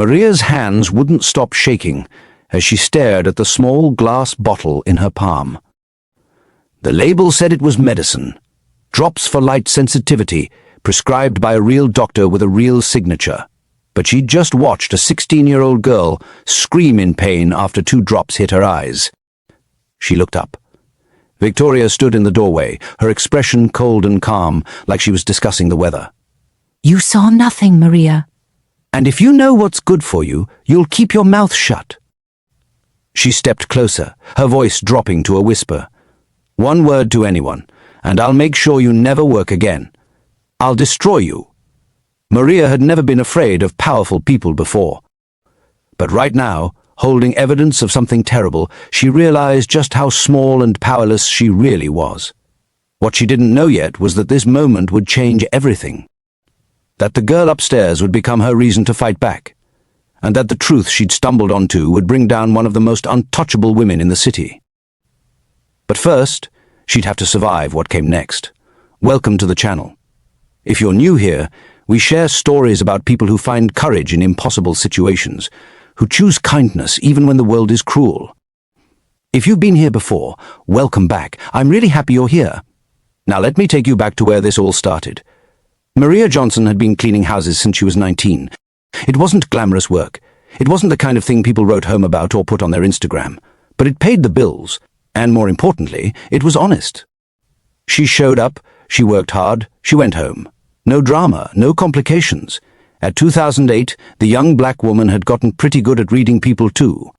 Maria's hands wouldn't stop shaking as she stared at the small glass bottle in her palm. The label said it was medicine, drops for light sensitivity, prescribed by a real doctor with a real signature. But she'd just watched a 16-year-old girl scream in pain after 2 drops hit her eyes. She looked up. Victoria stood in the doorway, her expression cold and calm, like she was discussing the weather. You saw nothing, Maria. And if you know what's good for you, you'll keep your mouth shut. She stepped closer, her voice dropping to a whisper. One word to anyone, and I'll make sure you never work again. I'll destroy you. Maria had never been afraid of powerful people before. But right now, holding evidence of something terrible, she realized just how small and powerless she really was. What she didn't know yet was that this moment would change everything. That the girl upstairs would become her reason to fight back, and that the truth she'd stumbled onto would bring down one of the most untouchable women in the city. But first, she'd have to survive what came next. Welcome to the channel. If you're new here, we share stories about people who find courage in impossible situations, who choose kindness even when the world is cruel. If you've been here before, welcome back. I'm really happy you're here. Now let me take you back to where this all started. Maria Johnson had been cleaning houses since she was 19. It wasn't glamorous work. It wasn't the kind of thing people wrote home about or put on their Instagram. But it paid the bills, and more importantly, it was honest. She showed up, she worked hard, she went home. No drama, no complications. At 2008, the young black woman had gotten pretty good at reading people too.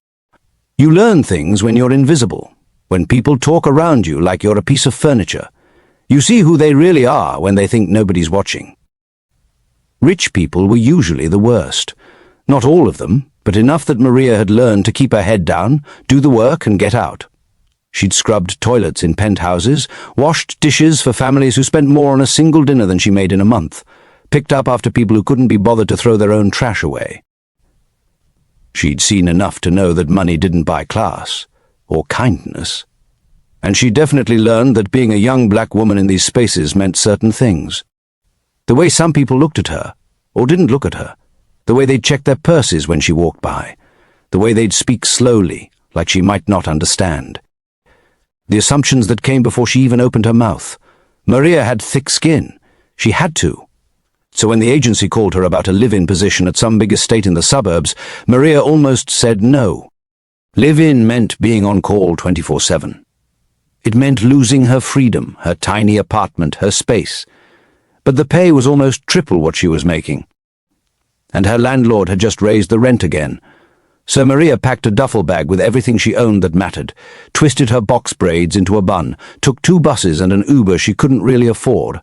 You learn things when you're invisible, when people talk around you like you're a piece of furniture. You see who they really are when they think nobody's watching. Rich people were usually the worst. Not all of them, but enough that Maria had learned to keep her head down, do the work and get out. She'd scrubbed toilets in penthouses, washed dishes for families who spent more on a single dinner than she made in a month, picked up after people who couldn't be bothered to throw their own trash away. She'd seen enough to know that money didn't buy class, or kindness. And she definitely learned that being a young black woman in these spaces meant certain things. The way some people looked at her, or didn't look at her, the way they'd check their purses when she walked by, the way they'd speak slowly, like she might not understand. The assumptions that came before she even opened her mouth. Maria had thick skin. She had to. So when the agency called her about a live-in position at some big estate in the suburbs, Maria almost said no. Live-in meant being on call 24/7. It meant losing her freedom, her tiny apartment, her space. But the pay was almost triple what she was making. And her landlord had just raised the rent again. So Maria packed a duffel bag with everything she owned that mattered, twisted her box braids into a bun, took 2 buses and an Uber she couldn't really afford,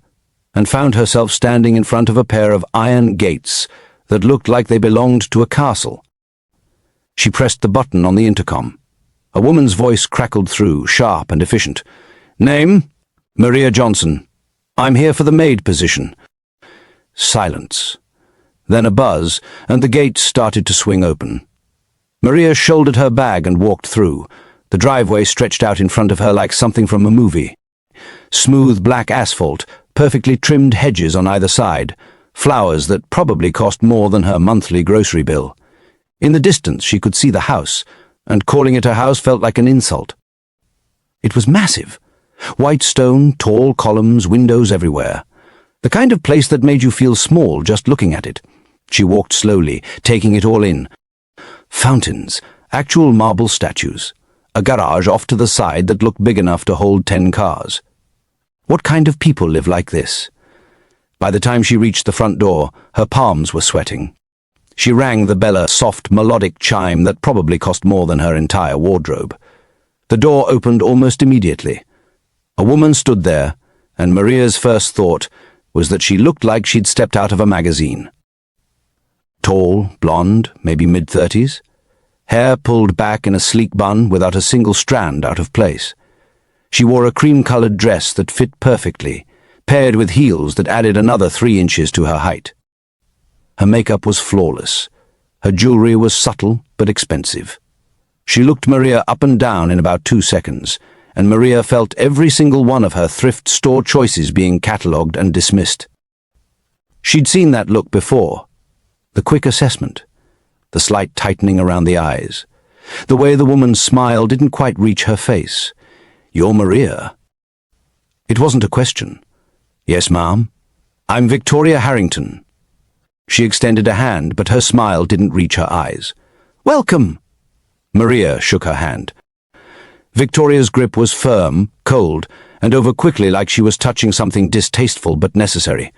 and found herself standing in front of a pair of iron gates that looked like they belonged to a castle. She pressed the button on the intercom. A woman's voice crackled through, sharp and efficient. Name? Maria Johnson. I'm here for the maid position. Silence. Then a buzz, and the gates started to swing open. Maria shouldered her bag and walked through. The driveway stretched out in front of her like something from a movie. Smooth black asphalt, perfectly trimmed hedges on either side, flowers that probably cost more than her monthly grocery bill. In the distance she could see the house, and calling it a house felt like an insult. It was massive. White stone, tall columns, windows everywhere. The kind of place that made you feel small just looking at it. She walked slowly, taking it all in. Fountains, actual marble statues, a garage off to the side that looked big enough to hold 10 cars. What kind of people live like this? By the time she reached the front door, her palms were sweating. She rang the bell, a soft, melodic chime that probably cost more than her entire wardrobe. The door opened almost immediately. A woman stood there, and Maria's first thought was that she looked like she'd stepped out of a magazine. Tall, blonde, maybe mid-30s. Hair pulled back in a sleek bun without a single strand out of place. She wore a cream-colored dress that fit perfectly, paired with heels that added another 3 inches to her height. Her makeup was flawless. Her jewelry was subtle but expensive. She looked Maria up and down in about 2 seconds, and Maria felt every single one of her thrift store choices being catalogued and dismissed. She'd seen that look before. The quick assessment. the slight tightening around the eyes. The way the woman's smile didn't quite reach her face. "You're Maria?" It wasn't a question. "Yes, ma'am. I'm Victoria Harrington." She extended a hand, but her smile didn't reach her eyes. "Welcome." Maria shook her hand. Victoria's grip was firm, cold, and over quickly like she was touching something distasteful but necessary.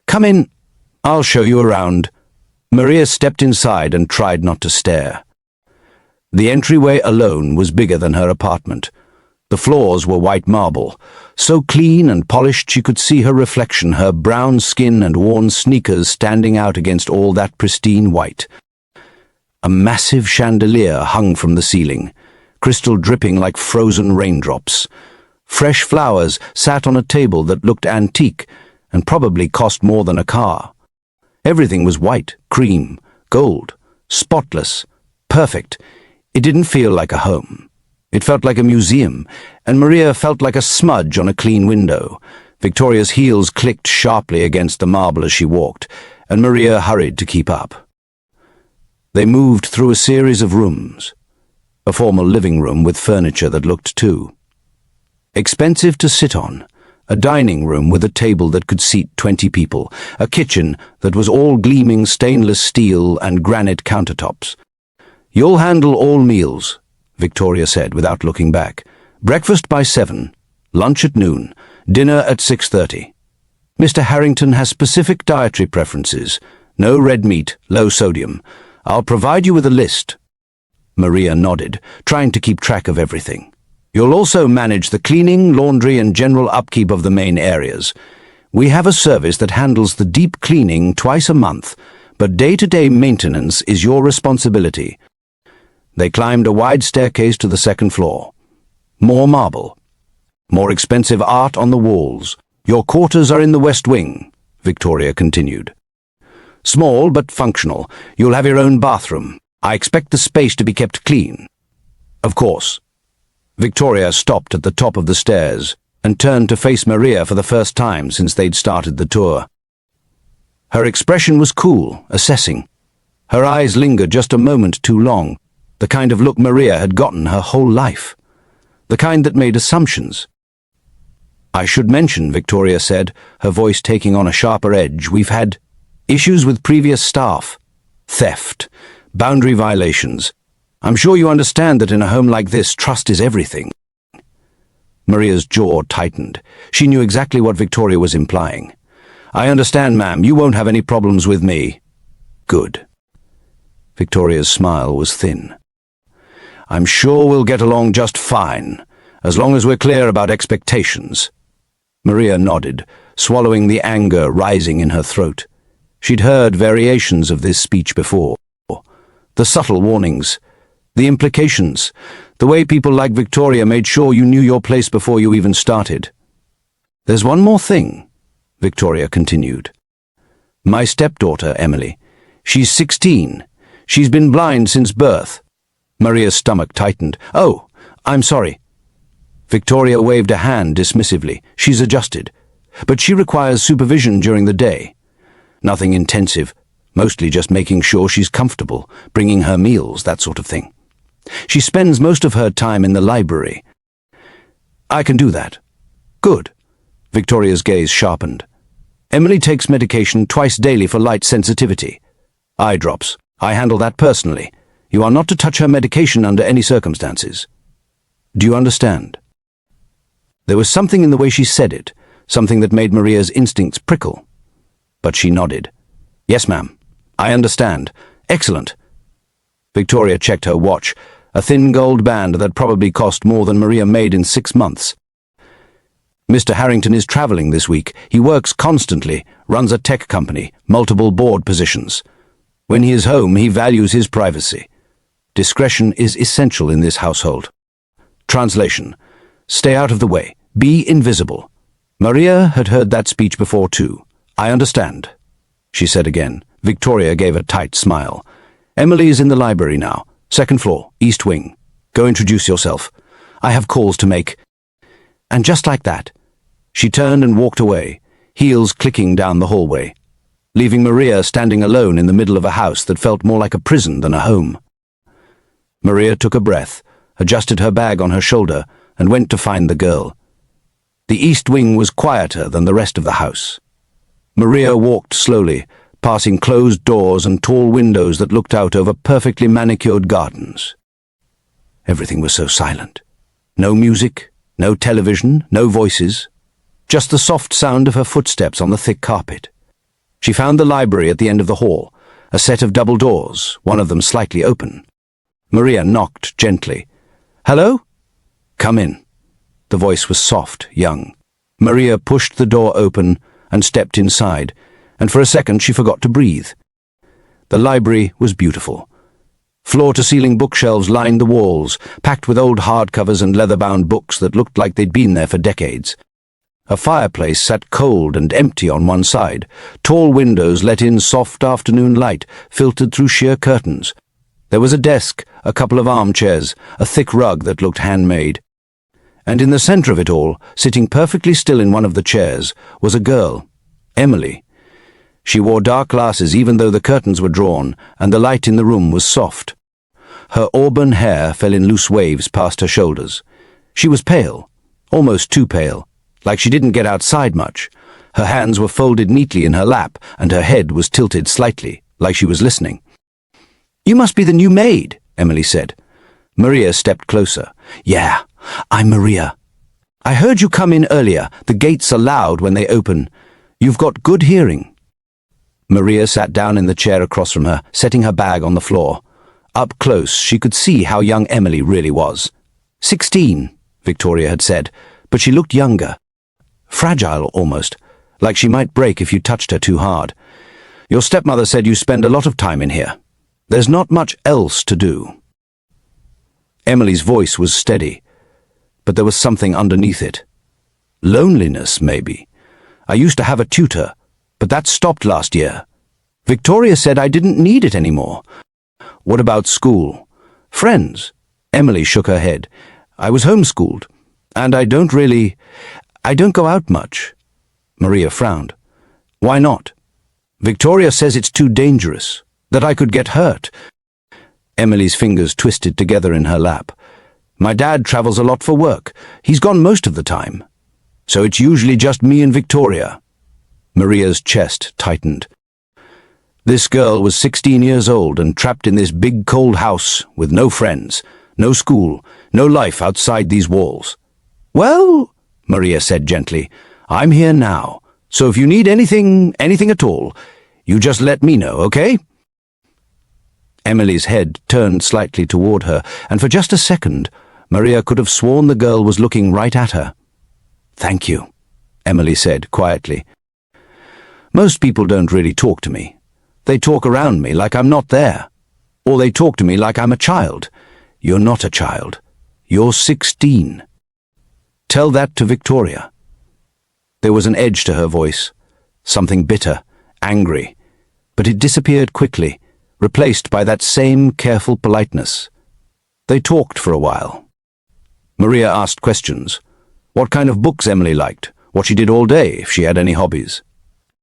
"Come in. I'll show you around." Maria stepped inside and tried not to stare. The entryway alone was bigger than her apartment. The floors were white marble, so clean and polished she could see her reflection, her brown skin and worn sneakers standing out against all that pristine white. A massive chandelier hung from the ceiling, crystal dripping like frozen raindrops. Fresh flowers sat on a table that looked antique and probably cost more than a car. Everything was white, cream, gold, spotless, perfect. It didn't feel like a home. It felt like a museum, and Maria felt like a smudge on a clean window. Victoria's heels clicked sharply against the marble as she walked, and Maria hurried to keep up. They moved through a series of rooms. A formal living room with furniture that looked too expensive to sit on, a dining room with a table that could seat 20 people, a kitchen that was all gleaming stainless steel and granite countertops. "You'll handle all meals," Victoria said without looking back. "Breakfast by 7, lunch at noon, dinner at 6:30. Mr. Harrington has specific dietary preferences. No red meat, low sodium. I'll provide you with a list." Maria nodded, trying to keep track of everything. "You'll also manage the cleaning, laundry, and general upkeep of the main areas. We have a service that handles the deep cleaning twice a month, but day-to-day maintenance is your responsibility." They climbed a wide staircase to the second floor. More marble. More expensive art on the walls. "Your quarters are in the West Wing," Victoria continued. "Small but functional. You'll have your own bathroom. I expect the space to be kept clean." "Of course." Victoria stopped at the top of the stairs and turned to face Maria for the first time since they'd started the tour. Her expression was cool, assessing. Her eyes lingered just a moment too long, the kind of look Maria had gotten her whole life. The kind that made assumptions. "I should mention," Victoria said, her voice taking on a sharper edge, "we've had issues with previous staff. Theft. Boundary violations. I'm sure you understand that in a home like this, trust is everything." Maria's jaw tightened. She knew exactly what Victoria was implying. "I understand, ma'am. You won't have any problems with me." "Good." Victoria's smile was thin. "I'm sure we'll get along just fine, as long as we're clear about expectations." Maria nodded, swallowing the anger rising in her throat. She'd heard variations of this speech before. The subtle warnings, the implications, the way people like Victoria made sure you knew your place before you even started. "There's one more thing," Victoria continued. "My stepdaughter, Emily. She's 16. She's been blind since birth." Maria's stomach tightened. "Oh, I'm sorry." Victoria waved a hand dismissively. "She's adjusted. But she requires supervision during the day. Nothing intensive, mostly just making sure she's comfortable, bringing her meals, that sort of thing. She spends most of her time in the library." "I can do that." "Good." Victoria's gaze sharpened. "Emily takes medication twice daily for light sensitivity. Eye drops. I handle that personally. You are not to touch her medication under any circumstances. Do you understand?" There was something in the way she said it, something that made Maria's instincts prickle. But she nodded. "Yes, ma'am. I understand. Excellent." Victoria checked her watch, a thin gold band that probably cost more than Maria made in 6 months. "Mr. Harrington is traveling this week. He works constantly, runs a tech company, multiple board positions. When he is home, he values his privacy. Discretion is essential in this household. Translation: stay out of the way. Be invisible." Maria had heard that speech before too. "I understand," she said again. Victoria gave a tight smile. "Emily is in the library now. 2nd floor, East Wing. Go introduce yourself. I have calls to make." And just like that, she turned and walked away, heels clicking down the hallway. leaving Maria standing alone in the middle of a house that felt more like a prison than a home. Maria took a breath, adjusted her bag on her shoulder, and went to find the girl. The east wing was quieter than the rest of the house. Maria walked slowly, passing closed doors and tall windows that looked out over perfectly manicured gardens. Everything was so silent. No music, no television, no voices, just the soft sound of her footsteps on the thick carpet. She found the library at the end of the hall, a set of double doors, one of them slightly open. Maria knocked gently. "Hello?" "Come in." The voice was soft, young. Maria pushed the door open and stepped inside, and for a second she forgot to breathe. The library was beautiful. Floor-to-ceiling bookshelves lined the walls, packed with old hardcovers and leather-bound books that looked like they'd been there for decades. A fireplace sat cold and empty on one side. Tall windows let in soft afternoon light, filtered through sheer curtains. There was a desk, a couple of armchairs, a thick rug that looked handmade. And in the center of it all, sitting perfectly still in one of the chairs, was a girl, Emily. She wore dark glasses even though the curtains were drawn, and the light in the room was soft. Her auburn hair fell in loose waves past her shoulders. She was pale, almost too pale, like she didn't get outside much. Her hands were folded neatly in her lap, and her head was tilted slightly, like she was listening. "You must be the new maid," Emily said. Maria stepped closer. "Yeah, I'm Maria. I heard you come in earlier. The gates are loud when they open. You've got good hearing." Maria sat down in the chair across from her, setting her bag on the floor. Up close, she could see how young Emily really was. 16, Victoria had said, but she looked younger. Fragile, almost, like she might break if you touched her too hard. "Your stepmother said you spend a lot of time in here. There's not much else to do." Emily's voice was steady, but there was something underneath it. Loneliness, maybe. "I used to have a tutor, but that stopped last year. Victoria said I didn't need it anymore." "What about school? Friends?" Emily shook her head. "I was homeschooled, and I don't go out much." Maria frowned. "Why not?" "Victoria says it's too dangerous, that I could get hurt." Emily's fingers twisted together in her lap. "My dad travels a lot for work. He's gone most of the time. So it's usually just me and Victoria." Maria's chest tightened. This girl was 16 years old and trapped in this big cold house with no friends, no school, no life outside these walls. "Well," Maria said gently, "I'm here now, so if you need anything at all, you just let me know, okay?" Emily's head turned slightly toward her, and for just a second, Maria could have sworn the girl was looking right at her. "Thank you," Emily said quietly. "Most people don't really talk to me. They talk around me like I'm not there. Or they talk to me like I'm a child. You're not a child. You're 16. Tell that to Victoria." There was an edge to her voice, something bitter, angry, but it disappeared quickly, replaced by that same careful politeness. They talked for a while. Maria asked questions. What kind of books Emily liked, what she did all day, if she had any hobbies.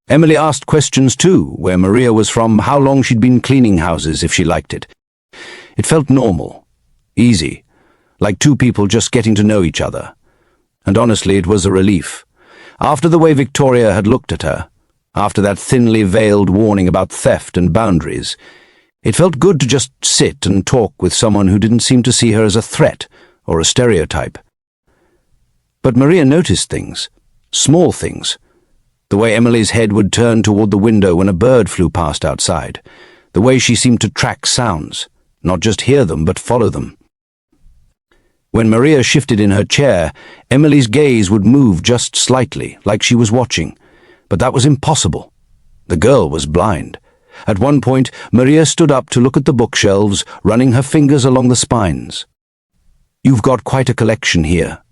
Emily asked questions too, where Maria was from, how long she'd been cleaning houses if she liked it. It felt normal, easy, like two people just getting to know each other. And honestly, it was a relief. After the way Victoria had looked at her, after that thinly veiled warning about theft and boundaries, it felt good to just sit and talk with someone who didn't seem to see her as a threat or a stereotype. But Maria noticed things, small things. The way Emily's head would turn toward the window when a bird flew past outside. The way she seemed to track sounds, not just hear them, but follow them. When Maria shifted in her chair, Emily's gaze would move just slightly, like she was watching. But that was impossible. The girl was blind. At one point, Maria stood up to look at the bookshelves, running her fingers along the spines. "You've got quite a collection here.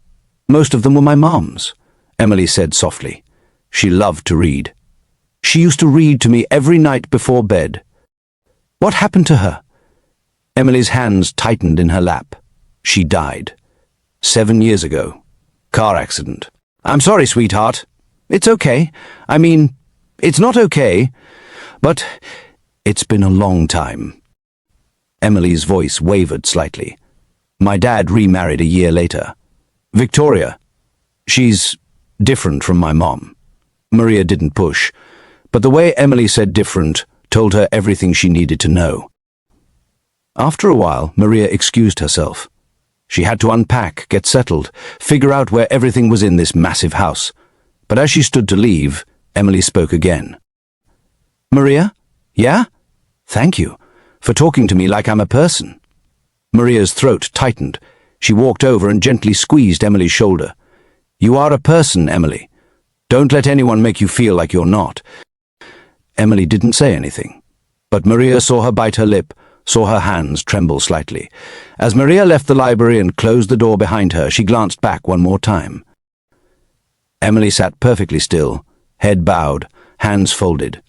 Most of them were my mom's," Emily said softly. She loved to read. She used to read to me every night before bed. "What happened to her?" Emily's hands tightened in her lap. "She died. 7 years ago. Car accident." "I'm sorry, sweetheart. It's okay. I mean, it's not okay. But it's been a long time. Emily's voice wavered slightly. My dad remarried a year later. Victoria. She's different from my mom. Maria didn't push, but the way Emily said different told her everything she needed to know. After a while, Maria excused herself. She had to unpack, get settled, figure out where everything was in this massive house. But as she stood to leave, Emily spoke again. Maria? Yeah? Thank you for talking to me like I'm a person. Maria's throat tightened. She walked over and gently squeezed Emily's shoulder. You are a person, Emily. Don't let anyone make you feel like you're not. Emily didn't say anything, but Maria saw her bite her lip, saw her hands tremble slightly. As Maria left the library and closed the door behind her, she glanced back one more time. Emily sat perfectly still, head bowed, hands folded,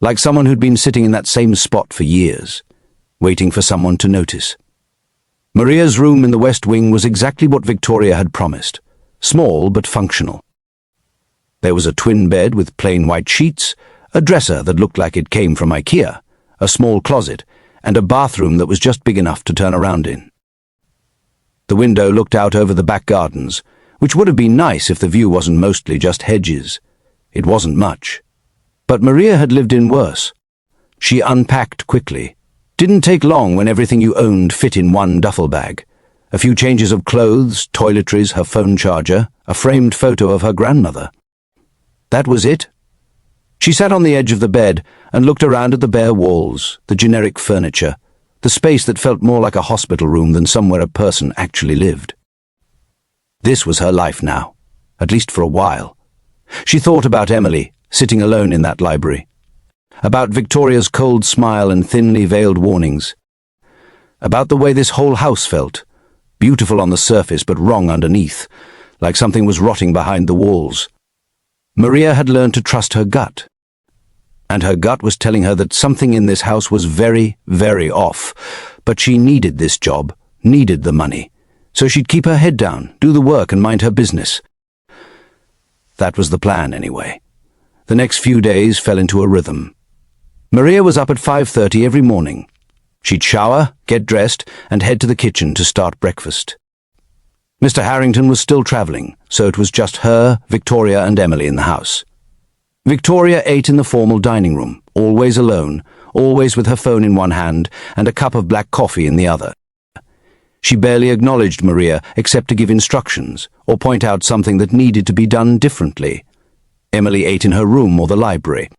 like someone who'd been sitting in that same spot for years, waiting for someone to notice. Maria's room in the West Wing was exactly what Victoria had promised, small but functional. There was a twin bed with plain white sheets, a dresser that looked like it came from IKEA, a small closet, and a bathroom that was just big enough to turn around in. The window looked out over the back gardens, which would have been nice if the view wasn't mostly just hedges. It wasn't much. But Maria had lived in worse. She unpacked quickly. Didn't take long when everything you owned fit in one duffel bag. A few changes of clothes, toiletries, her phone charger, a framed photo of her grandmother. That was it. She sat on the edge of the bed and looked around at the bare walls, the generic furniture, the space that felt more like a hospital room than somewhere a person actually lived. This was her life now, at least for a while. She thought about Emily, sitting alone in that library, about Victoria's cold smile and thinly veiled warnings, about the way this whole house felt, beautiful on the surface but wrong underneath, like something was rotting behind the walls. Maria had learned to trust her gut, and her gut was telling her that something in this house was very, very off, but she needed this job, needed the money, so she'd keep her head down, do the work and mind her business. That was the plan anyway. The next few days fell into a rhythm. Maria was up at 5:30 every morning. She'd shower, get dressed, and head to the kitchen to start breakfast. Mr. Harrington was still travelling, so it was just her, Victoria, and Emily in the house. Victoria ate in the formal dining room, always alone, always with her phone in one hand and a cup of black coffee in the other. She barely acknowledged Maria except to give instructions or point out something that needed to be done differently. Emily ate in her room or the library.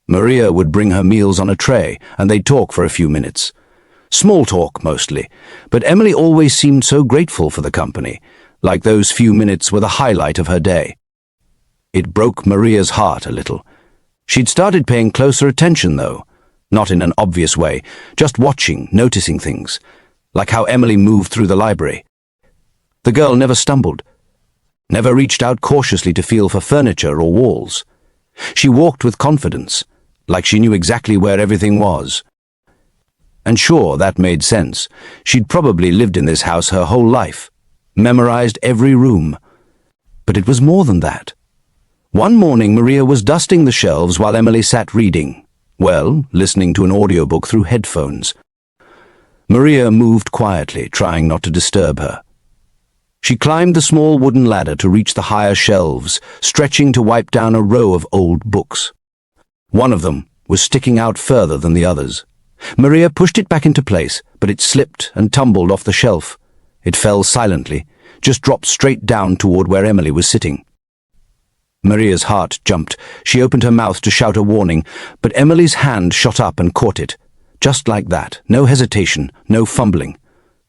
Maria would bring her meals on a tray, and they'd talk for a few minutes. Small talk, mostly, but Emily always seemed so grateful for the company, like those few minutes were the highlight of her day. It broke Maria's heart a little. She'd started paying closer attention, though, not in an obvious way, just watching, noticing things, like how Emily moved through the library. The girl never stumbled, never reached out cautiously to feel for furniture or walls. She walked with confidence, like she knew exactly where everything was. And sure, that made sense. She'd probably lived in this house her whole life, memorized every room. But it was more than that. One morning, Maria was dusting the shelves while Emily sat reading, listening to an audiobook through headphones. Maria moved quietly, trying not to disturb her. She climbed the small wooden ladder to reach the higher shelves, stretching to wipe down a row of old books. One of them was sticking out further than the others. Maria pushed it back into place, but it slipped and tumbled off the shelf. It fell silently, just dropped straight down toward where Emily was sitting. Maria's heart jumped. She opened her mouth to shout a warning, but Emily's hand shot up and caught it. Just like that, no hesitation, no fumbling.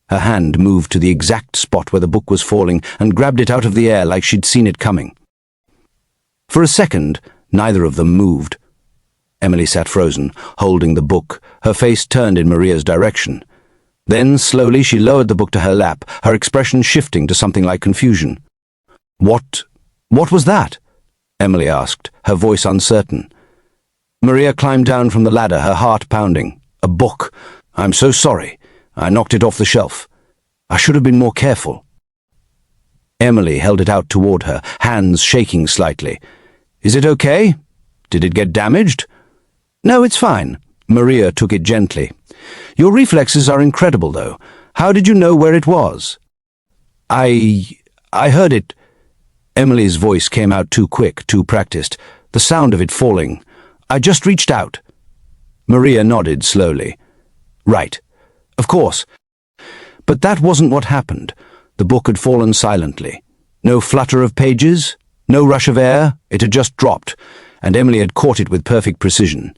Her hand moved to the exact spot where the book was falling and grabbed it out of the air like she'd seen it coming. For a second, neither of them moved. Emily sat frozen, holding the book, her face turned in Maria's direction. Then, slowly, she lowered the book to her lap, her expression shifting to something like confusion. What was that?" Emily asked, her voice uncertain. Maria climbed down from the ladder, her heart pounding. "A book. I'm so sorry. I knocked it off the shelf. I should have been more careful." Emily held it out toward her, hands shaking slightly. "Is it okay? Did it get damaged?" No, it's fine. Maria took it gently. Your reflexes are incredible, though. How did you know where it was? I heard it. Emily's voice came out too quick, too practiced, the sound of it falling. I just reached out. Maria nodded slowly. Right. Of course. But that wasn't what happened. The book had fallen silently. No flutter of pages, no rush of air. It had just dropped, and Emily had caught it with perfect precision.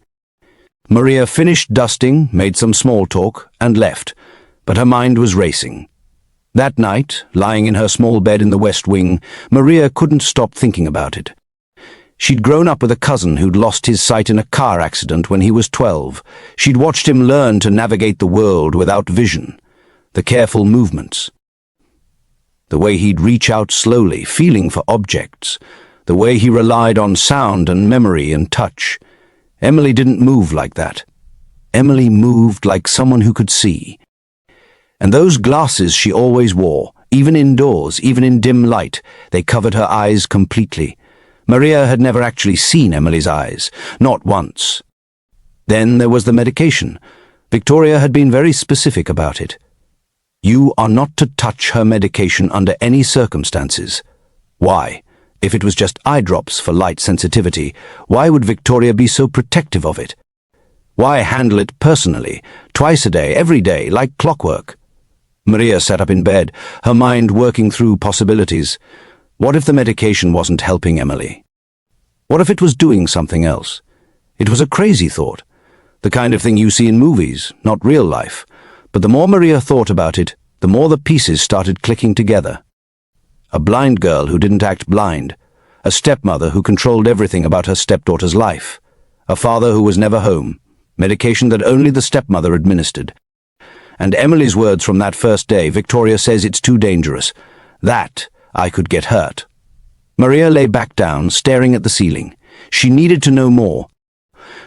Maria finished dusting, made some small talk, and left, but her mind was racing. That night, lying in her small bed in the West Wing, Maria couldn't stop thinking about it. She'd grown up with a cousin who'd lost his sight in a car accident when he was 12. She'd watched him learn to navigate the world without vision, the careful movements, the way he'd reach out slowly, feeling for objects, the way he relied on sound and memory and touch. Emily didn't move like that. Emily moved like someone who could see. And those glasses she always wore, even indoors, even in dim light, they covered her eyes completely. Maria had never actually seen Emily's eyes, not once. Then there was the medication. Victoria had been very specific about it. You are not to touch her medication under any circumstances. Why? If it was just eye drops for light sensitivity, why would Victoria be so protective of it? Why handle it personally, twice a day, every day, like clockwork? Maria sat up in bed, her mind working through possibilities. What if the medication wasn't helping Emily? What if it was doing something else? It was a crazy thought, the kind of thing you see in movies, not real life. But the more Maria thought about it, the more the pieces started clicking together. A blind girl who didn't act blind, a stepmother who controlled everything about her stepdaughter's life, a father who was never home, medication that only the stepmother administered. And Emily's words from that first day, Victoria says it's too dangerous. That I could get hurt. Maria lay back down, staring at the ceiling. She needed to know more,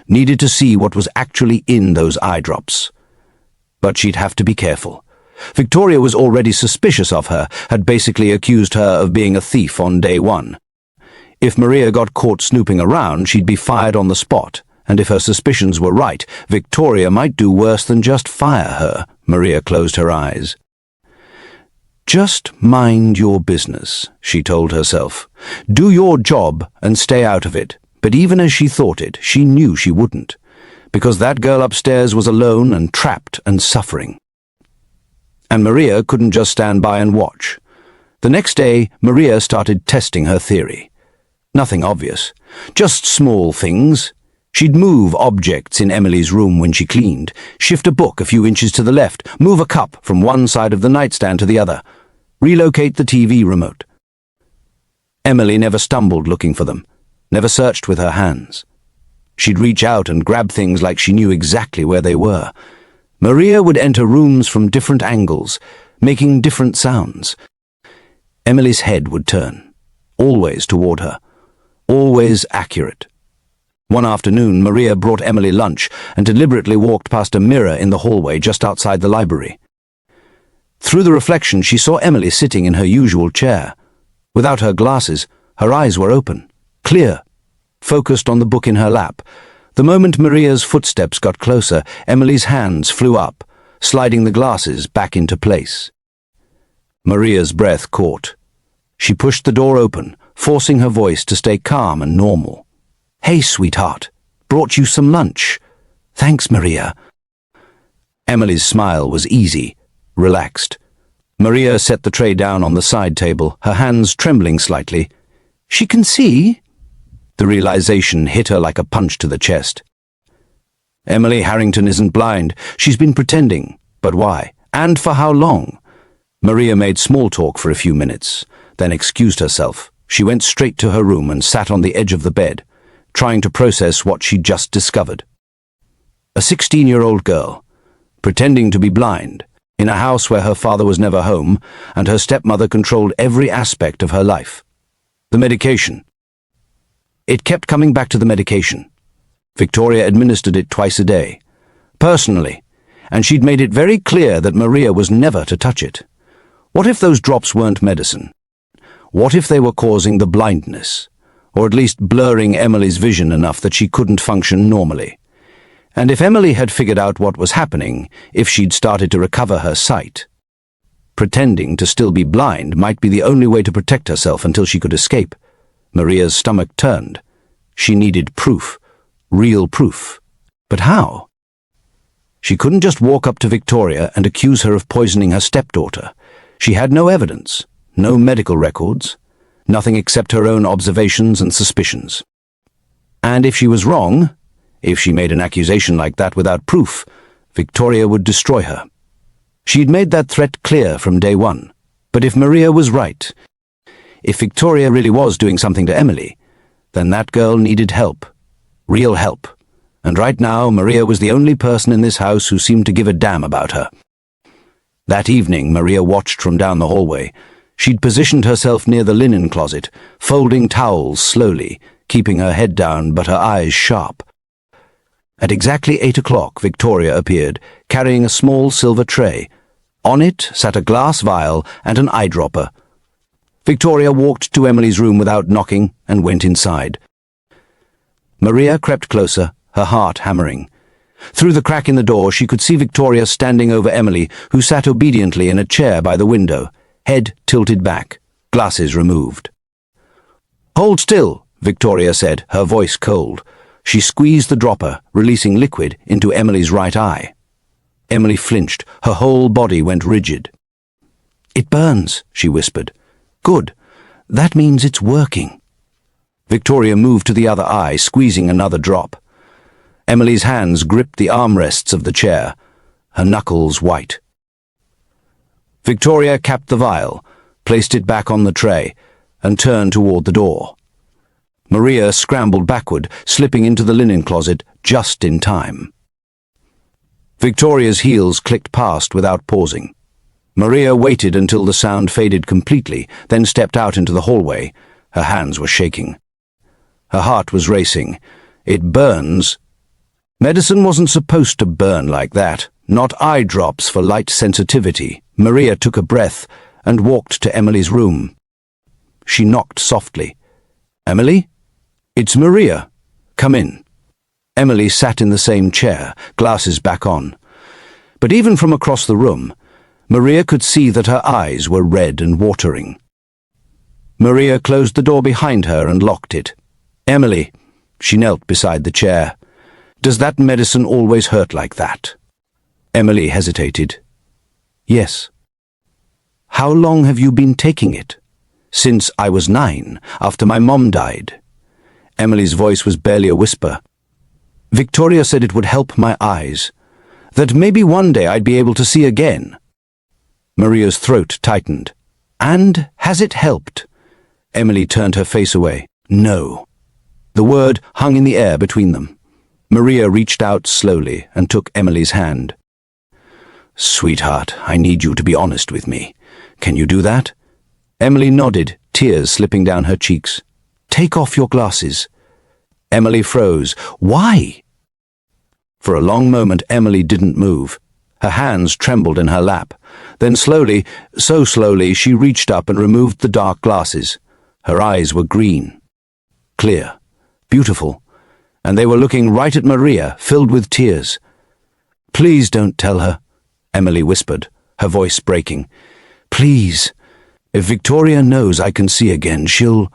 needed to see what was actually in those eye drops. But she'd have to be careful. Victoria was already suspicious of her, had basically accused her of being a thief on day one. If Maria got caught snooping around, she'd be fired on the spot. And if her suspicions were right, Victoria might do worse than just fire her. Maria closed her eyes. Just mind your business, she told herself. Do your job and stay out of it. But even as she thought it, she knew she wouldn't, because that girl upstairs was alone and trapped and suffering. And Maria couldn't just stand by and watch. The next day, Maria started testing her theory. Nothing obvious, just small things. She'd move objects in Emily's room when she cleaned, shift a book a few inches to the left, move a cup from one side of the nightstand to the other, relocate the TV remote. Emily never stumbled looking for them, never searched with her hands. She'd reach out and grab things like she knew exactly where they were. Maria would enter rooms from different angles, making different sounds. Emily's head would turn, always toward her, always accurate. One afternoon, Maria brought Emily lunch and deliberately walked past a mirror in the hallway just outside the library. Through the reflection, she saw Emily sitting in her usual chair. Without her glasses, her eyes were open, clear, focused on the book in her lap. The moment Maria's footsteps got closer, Emily's hands flew up, sliding the glasses back into place. Maria's breath caught. She pushed the door open, forcing her voice to stay calm and normal. Hey, sweetheart, brought you some lunch. Thanks, Maria. Emily's smile was easy, relaxed. Maria set the tray down on the side table, her hands trembling slightly. She can see? The realization hit her like a punch to the chest. Emily Harrington isn't blind. She's been pretending. But why? And for how long? Maria made small talk for a few minutes, then excused herself. She went straight to her room and sat on the edge of the bed, trying to process what she'd just discovered. A 16-year-old girl, pretending to be blind, in a house where her father was never home and her stepmother controlled every aspect of her life. The medication. It kept coming back to the medication. Victoria administered it twice a day, personally, and she'd made it very clear that Maria was never to touch it. What if those drops weren't medicine? What if they were causing the blindness, or at least blurring Emily's vision enough that she couldn't function normally? And if Emily had figured out what was happening, if she'd started to recover her sight, pretending to still be blind might be the only way to protect herself until she could escape. Maria's stomach turned. She needed proof. Real proof. But how? She couldn't just walk up to Victoria and accuse her of poisoning her stepdaughter. She had no evidence, no medical records, nothing except her own observations and suspicions. And if she was wrong, if she made an accusation like that without proof, Victoria would destroy her. She'd made that threat clear from day one. But if Maria was right, if Victoria really was doing something to Emily, then that girl needed help. Real help. And right now, Maria was the only person in this house who seemed to give a damn about her. That evening, Maria watched from down the hallway. She'd positioned herself near the linen closet, folding towels slowly, keeping her head down but her eyes sharp. At exactly 8 o'clock, Victoria appeared, carrying a small silver tray. On it sat a glass vial and an eyedropper. Victoria walked to Emily's room without knocking and went inside. Maria crept closer, her heart hammering. Through the crack in the door, she could see Victoria standing over Emily, who sat obediently in a chair by the window, head tilted back, glasses removed. "Hold still," Victoria said, her voice cold. She squeezed the dropper, releasing liquid into Emily's right eye. Emily flinched. Her whole body went rigid. "It burns," she whispered. "Good. That means it's working." Victoria moved to the other eye, squeezing another drop. Emily's hands gripped the armrests of the chair, her knuckles white. Victoria capped the vial, placed it back on the tray, and turned toward the door. Maria scrambled backward, slipping into the linen closet just in time. Victoria's heels clicked past without pausing. Maria waited until the sound faded completely, then stepped out into the hallway. Her hands were shaking. Her heart was racing. It burns. Medicine wasn't supposed to burn like that. Not eye drops for light sensitivity. Maria took a breath and walked to Emily's room. She knocked softly. "Emily? It's Maria. Come in." Emily sat in the same chair, glasses back on. But even from across the room, Maria could see that her eyes were red and watering. Maria closed the door behind her and locked it. "Emily," she knelt beside the chair. "Does that medicine always hurt like that?" Emily hesitated. "Yes." "How long have you been taking it?" "Since I was 9, after my mom died." Emily's voice was barely a whisper. "Victoria said it would help my eyes, that maybe one day I'd be able to see again." Maria's throat tightened. "And has it helped?" Emily turned her face away. "No." The word hung in the air between them. Maria reached out slowly and took Emily's hand. "Sweetheart, I need you to be honest with me. Can you do that?" Emily nodded, tears slipping down her cheeks. "Take off your glasses." Emily froze. "Why?" For a long moment, Emily didn't move. Her hands trembled in her lap. Then slowly, so slowly, she reached up and removed the dark glasses. Her eyes were green, clear, beautiful, and they were looking right at Maria, filled with tears. "Please don't tell her," Emily whispered, her voice breaking. "Please. If Victoria knows I can see again, she'll—"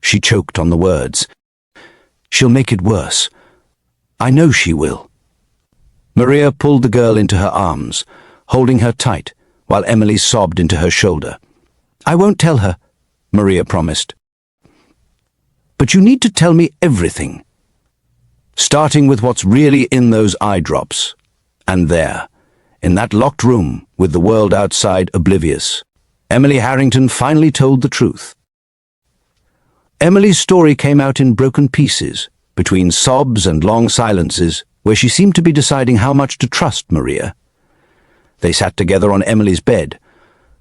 She choked on the words. "She'll make it worse. I know she will." Maria pulled the girl into her arms, holding her tight, while Emily sobbed into her shoulder. "I won't tell her," Maria promised. "But you need to tell me everything. Starting with what's really in those eye drops. And there, in that locked room, with the world outside oblivious, Emily Harrington finally told the truth. Emily's story came out in broken pieces, between sobs and long silences, where she seemed to be deciding how much to trust Maria. They sat together on Emily's bed.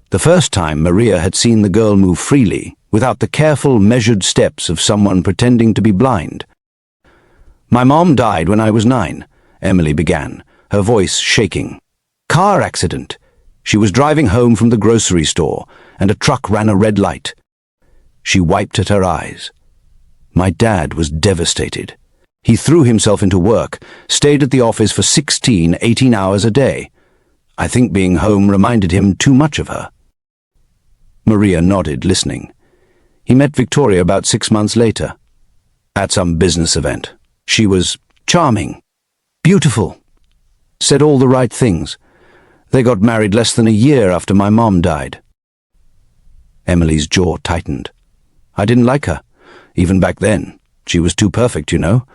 The first time Maria had seen the girl move freely, without the careful, measured steps of someone pretending to be blind. "My mom died when I was 9, Emily began, her voice shaking. "Car accident. She was driving home from the grocery store, and a truck ran a red light." She wiped at her eyes. "My dad was devastated. He threw himself into work, stayed at the office for 16, 18 hours a day. I think being home reminded him too much of her. Maria nodded, listening. He met Victoria about 6 months later, at some business event. She was charming, beautiful, said all the right things. They got married less than a year after my mom died. Emily's jaw tightened. I didn't like her, even back then. She was too perfect, you know,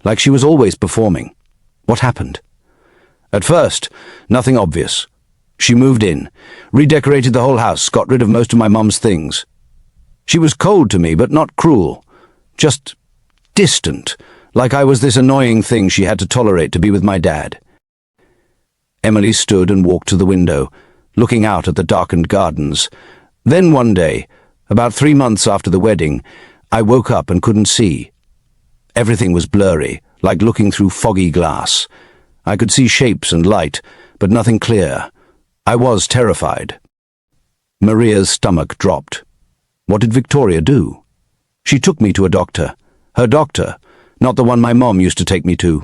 like she was always performing. What happened? At first, nothing obvious. She moved in, redecorated the whole house, got rid of most of my mom's things. She was cold to me, but not cruel. Just distant, like I was this annoying thing she had to tolerate to be with my dad. Emily stood and walked to the window, looking out at the darkened gardens. Then one day, about 3 months after the wedding, I woke up and couldn't see. Everything was blurry, like looking through foggy glass. I could see shapes and light, but nothing clear. I was terrified. Maria's stomach dropped. What did Victoria do? She took me to a doctor. Her doctor, not the one my mom used to take me to.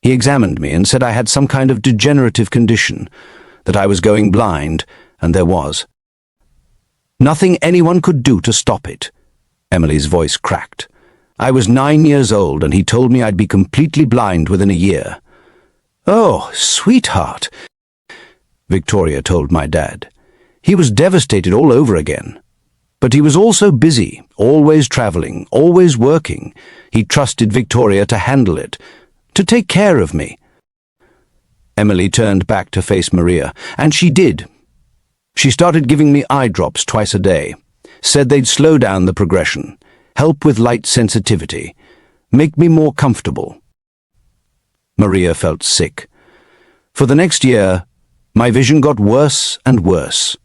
He examined me and said I had some kind of degenerative condition, that I was going blind, and there was. Nothing anyone could do to stop it. Emily's voice cracked. I was 9 years old, and he told me I'd be completely blind within a year. Oh, sweetheart, Victoria told my dad. He was devastated all over again. But he was also busy, always traveling, always working. He trusted Victoria to handle it, to take care of me. Emily turned back to face Maria, and she did. She started giving me eye drops twice a day, said they'd slow down the progression, help with light sensitivity, make me more comfortable. Maria felt sick. For the next year, my vision got worse and worse.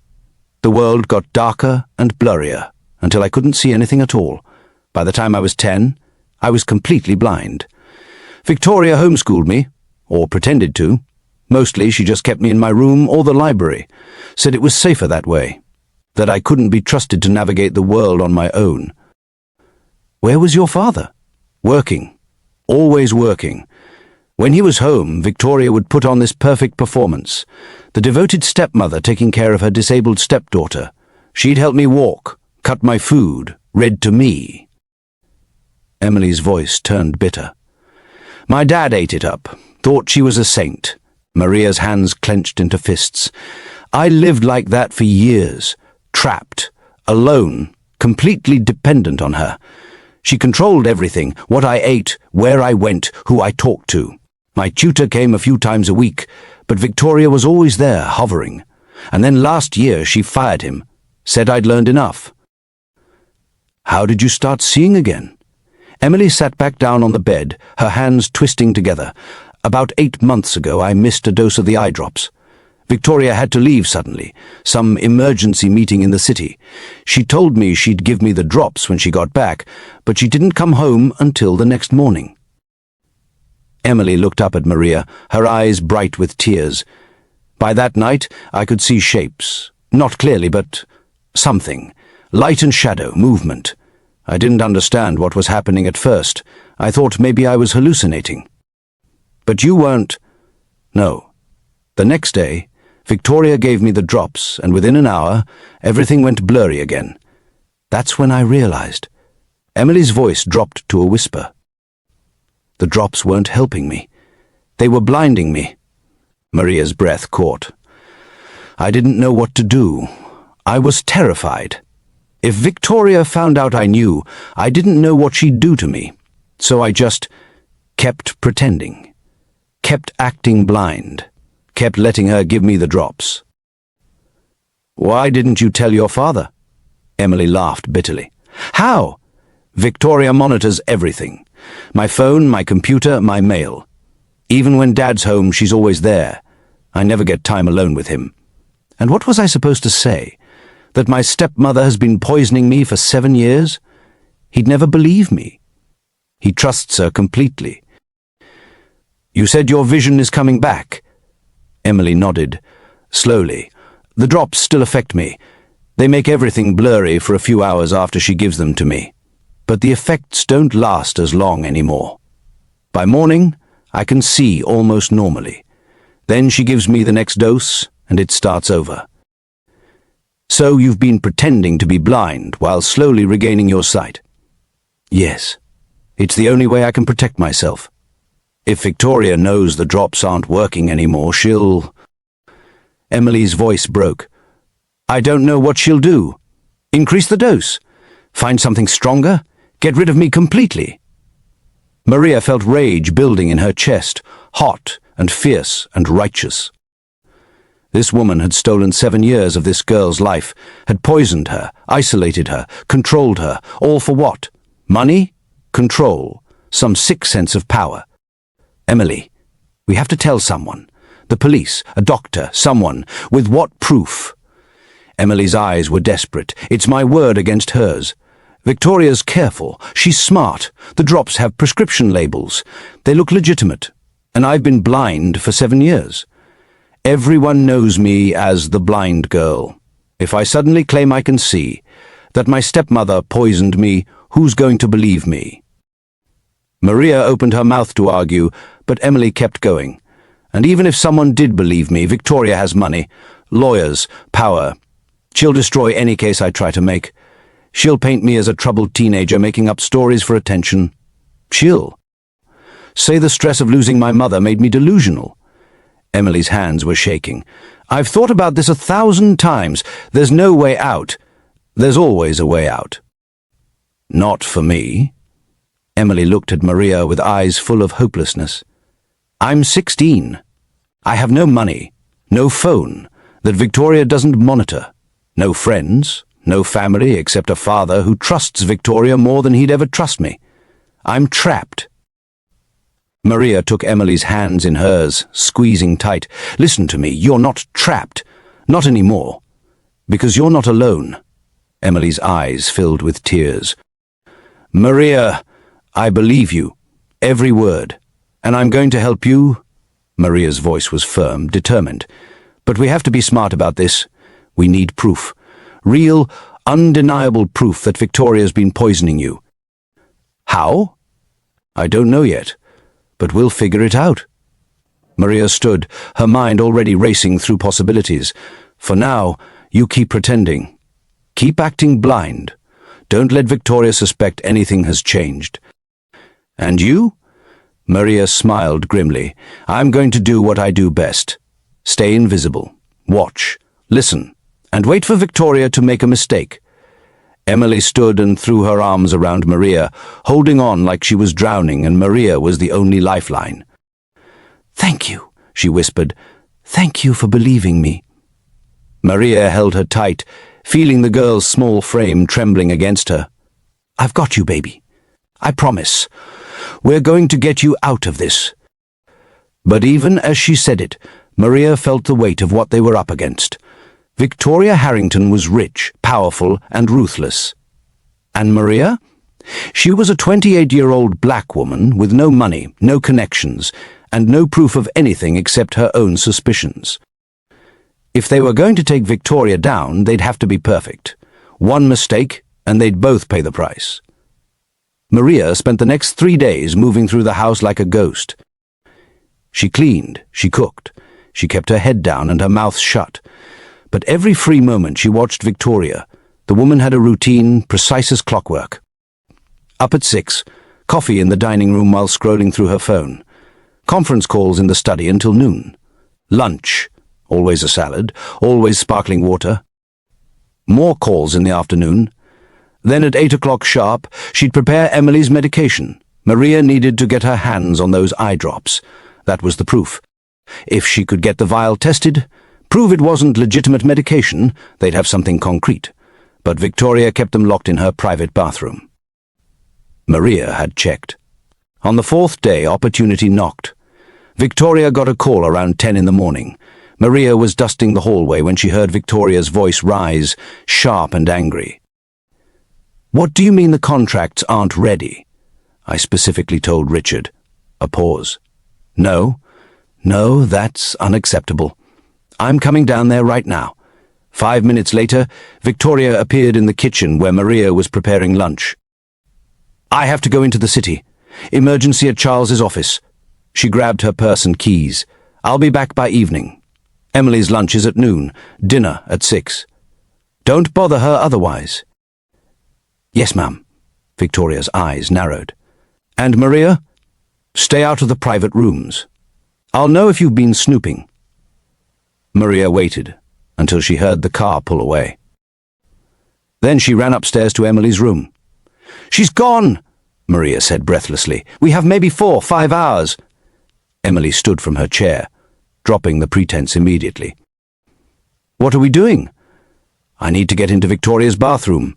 The world got darker and blurrier, until I couldn't see anything at all. By the time I was 10, I was completely blind. Victoria homeschooled me, or pretended to. Mostly she just kept me in my room or the library, said it was safer that way, that I couldn't be trusted to navigate the world on my own. Where was your father? Working. Always working. When he was home, Victoria would put on this perfect performance, the devoted stepmother taking care of her disabled stepdaughter. She'd help me walk, cut my food, read to me. Emily's voice turned bitter. My dad ate it up, thought she was a saint. Maria's hands clenched into fists. I lived like that for years, trapped, alone, completely dependent on her. She controlled everything, what I ate, where I went, who I talked to. My tutor came a few times a week, but Victoria was always there, hovering. And then last year she fired him, said I'd learned enough. How did you start seeing again? Emily sat back down on the bed, her hands twisting together. About 8 months ago I missed a dose of the eye drops. Victoria had to leave suddenly, some emergency meeting in the city. She told me she'd give me the drops when she got back, but she didn't come home until the next morning. Emily looked up at Maria, her eyes bright with tears. By that night I could see shapes, not clearly, but something. Light and shadow, movement. I didn't understand what was happening at first. I thought maybe I was hallucinating. But you weren't. No. The next day, Victoria gave me the drops, and within an hour, everything went blurry again. That's when I realized. Emily's voice dropped to a whisper. The drops weren't helping me. They were blinding me. Maria's breath caught. I didn't know what to do. I was terrified. If Victoria found out I knew, I didn't know what she'd do to me. So I just kept pretending. Kept acting blind. Kept letting her give me the drops. Why didn't you tell your father? Emily laughed bitterly. How? Victoria monitors everything. My phone, my computer, my mail. Even when Dad's home, she's always there. I never get time alone with him. And what was I supposed to say? That my stepmother has been poisoning me for 7 years? He'd never believe me. He trusts her completely. You said your vision is coming back. Emily nodded. Slowly. The drops still affect me. They make everything blurry for a few hours after she gives them to me. But the effects don't last as long anymore. By morning, I can see almost normally. Then she gives me the next dose, and it starts over. So you've been pretending to be blind while slowly regaining your sight? Yes. It's the only way I can protect myself. If Victoria knows the drops aren't working anymore, she'll... Emily's voice broke. I don't know what she'll do. Increase the dose? Find something stronger? Get rid of me completely? Maria felt rage building in her chest, hot and fierce and righteous. This woman had stolen 7 years of this girl's life, had poisoned her, isolated her, controlled her, all for what? Money? Control? Some sick sense of power? Emily, we have to tell someone. The police, a doctor, someone. With what proof? Emily's eyes were desperate. It's my word against hers. Victoria's careful. She's smart. The drops have prescription labels. They look legitimate. And I've been blind for 7 years. Everyone knows me as the blind girl. If I suddenly claim I can see, that my stepmother poisoned me, who's going to believe me? Maria opened her mouth to argue, but Emily kept going. And even if someone did believe me, Victoria has money, lawyers, power. She'll destroy any case I try to make. She'll paint me as a troubled teenager making up stories for attention. She'll say the stress of losing my mother made me delusional. Emily's hands were shaking. I've thought about this 1,000 times. There's no way out. There's always a way out. Not for me. Emily looked at Maria with eyes full of hopelessness. I'm 16. I have no money, no phone, that Victoria doesn't monitor, no friends, no family except a father who trusts Victoria more than he'd ever trust me. I'm trapped. Maria took Emily's hands in hers, squeezing tight. Listen to me, you're not trapped. Not anymore. Because you're not alone. Emily's eyes filled with tears. Maria, I believe you. Every word. And I'm going to help you. Maria's voice was firm, determined. But we have to be smart about this. We need proof. Real, undeniable proof that Victoria's been poisoning you. How? I don't know yet. But we'll figure it out. Maria stood, her mind already racing through possibilities. For now, you keep pretending. Keep acting blind. Don't let Victoria suspect anything has changed. And you? Maria smiled grimly. I'm going to do what I do best. Stay invisible. Watch. Listen. And wait for Victoria to make a mistake. Emily stood and threw her arms around Maria, holding on like she was drowning, and Maria was the only lifeline. Thank you, she whispered. Thank you for believing me. Maria held her tight, feeling the girl's small frame trembling against her. I've got you, baby. I promise. We're going to get you out of this. But even as she said it, Maria felt the weight of what they were up against. Victoria Harrington was rich, powerful, and ruthless. And Maria? She was a 28-year-old black woman with no money, no connections, and no proof of anything except her own suspicions. If they were going to take Victoria down, they'd have to be perfect. One mistake, and they'd both pay the price. Maria spent the next 3 days moving through the house like a ghost. She cleaned, she cooked, she kept her head down and her mouth shut. But every free moment she watched Victoria. The woman had a routine, precise as clockwork. Up at 6, coffee in the dining room while scrolling through her phone. Conference calls in the study until noon. Lunch, always a salad, always sparkling water. More calls in the afternoon. Then at 8 o'clock sharp, she'd prepare Emily's medication. Maria needed to get her hands on those eye drops. That was the proof. If she could get the vial tested, prove it wasn't legitimate medication, they'd have something concrete. But Victoria kept them locked in her private bathroom. Maria had checked. On the 4th day, opportunity knocked. Victoria got a call around 10 in the morning. Maria was dusting the hallway when she heard Victoria's voice rise, sharp and angry. What do you mean the contracts aren't ready? I specifically told Richard. A pause. No, that's unacceptable. I'm coming down there right now. 5 minutes later, Victoria appeared in the kitchen where Maria was preparing lunch. I have to go into the city. Emergency at Charles's office." She grabbed her purse and keys. "I'll be back by evening. Emily's lunch is at noon, dinner at 6. Don't bother her otherwise." "Yes, ma'am." Victoria's eyes narrowed. "And Maria? Stay out of the private rooms. I'll know if you've been snooping." Maria waited until she heard the car pull away. Then she ran upstairs to Emily's room. "She's gone," Maria said breathlessly. "We have maybe 4-5 hours." Emily stood from her chair, dropping the pretense immediately. "What are we doing?" "I need to get into Victoria's bathroom."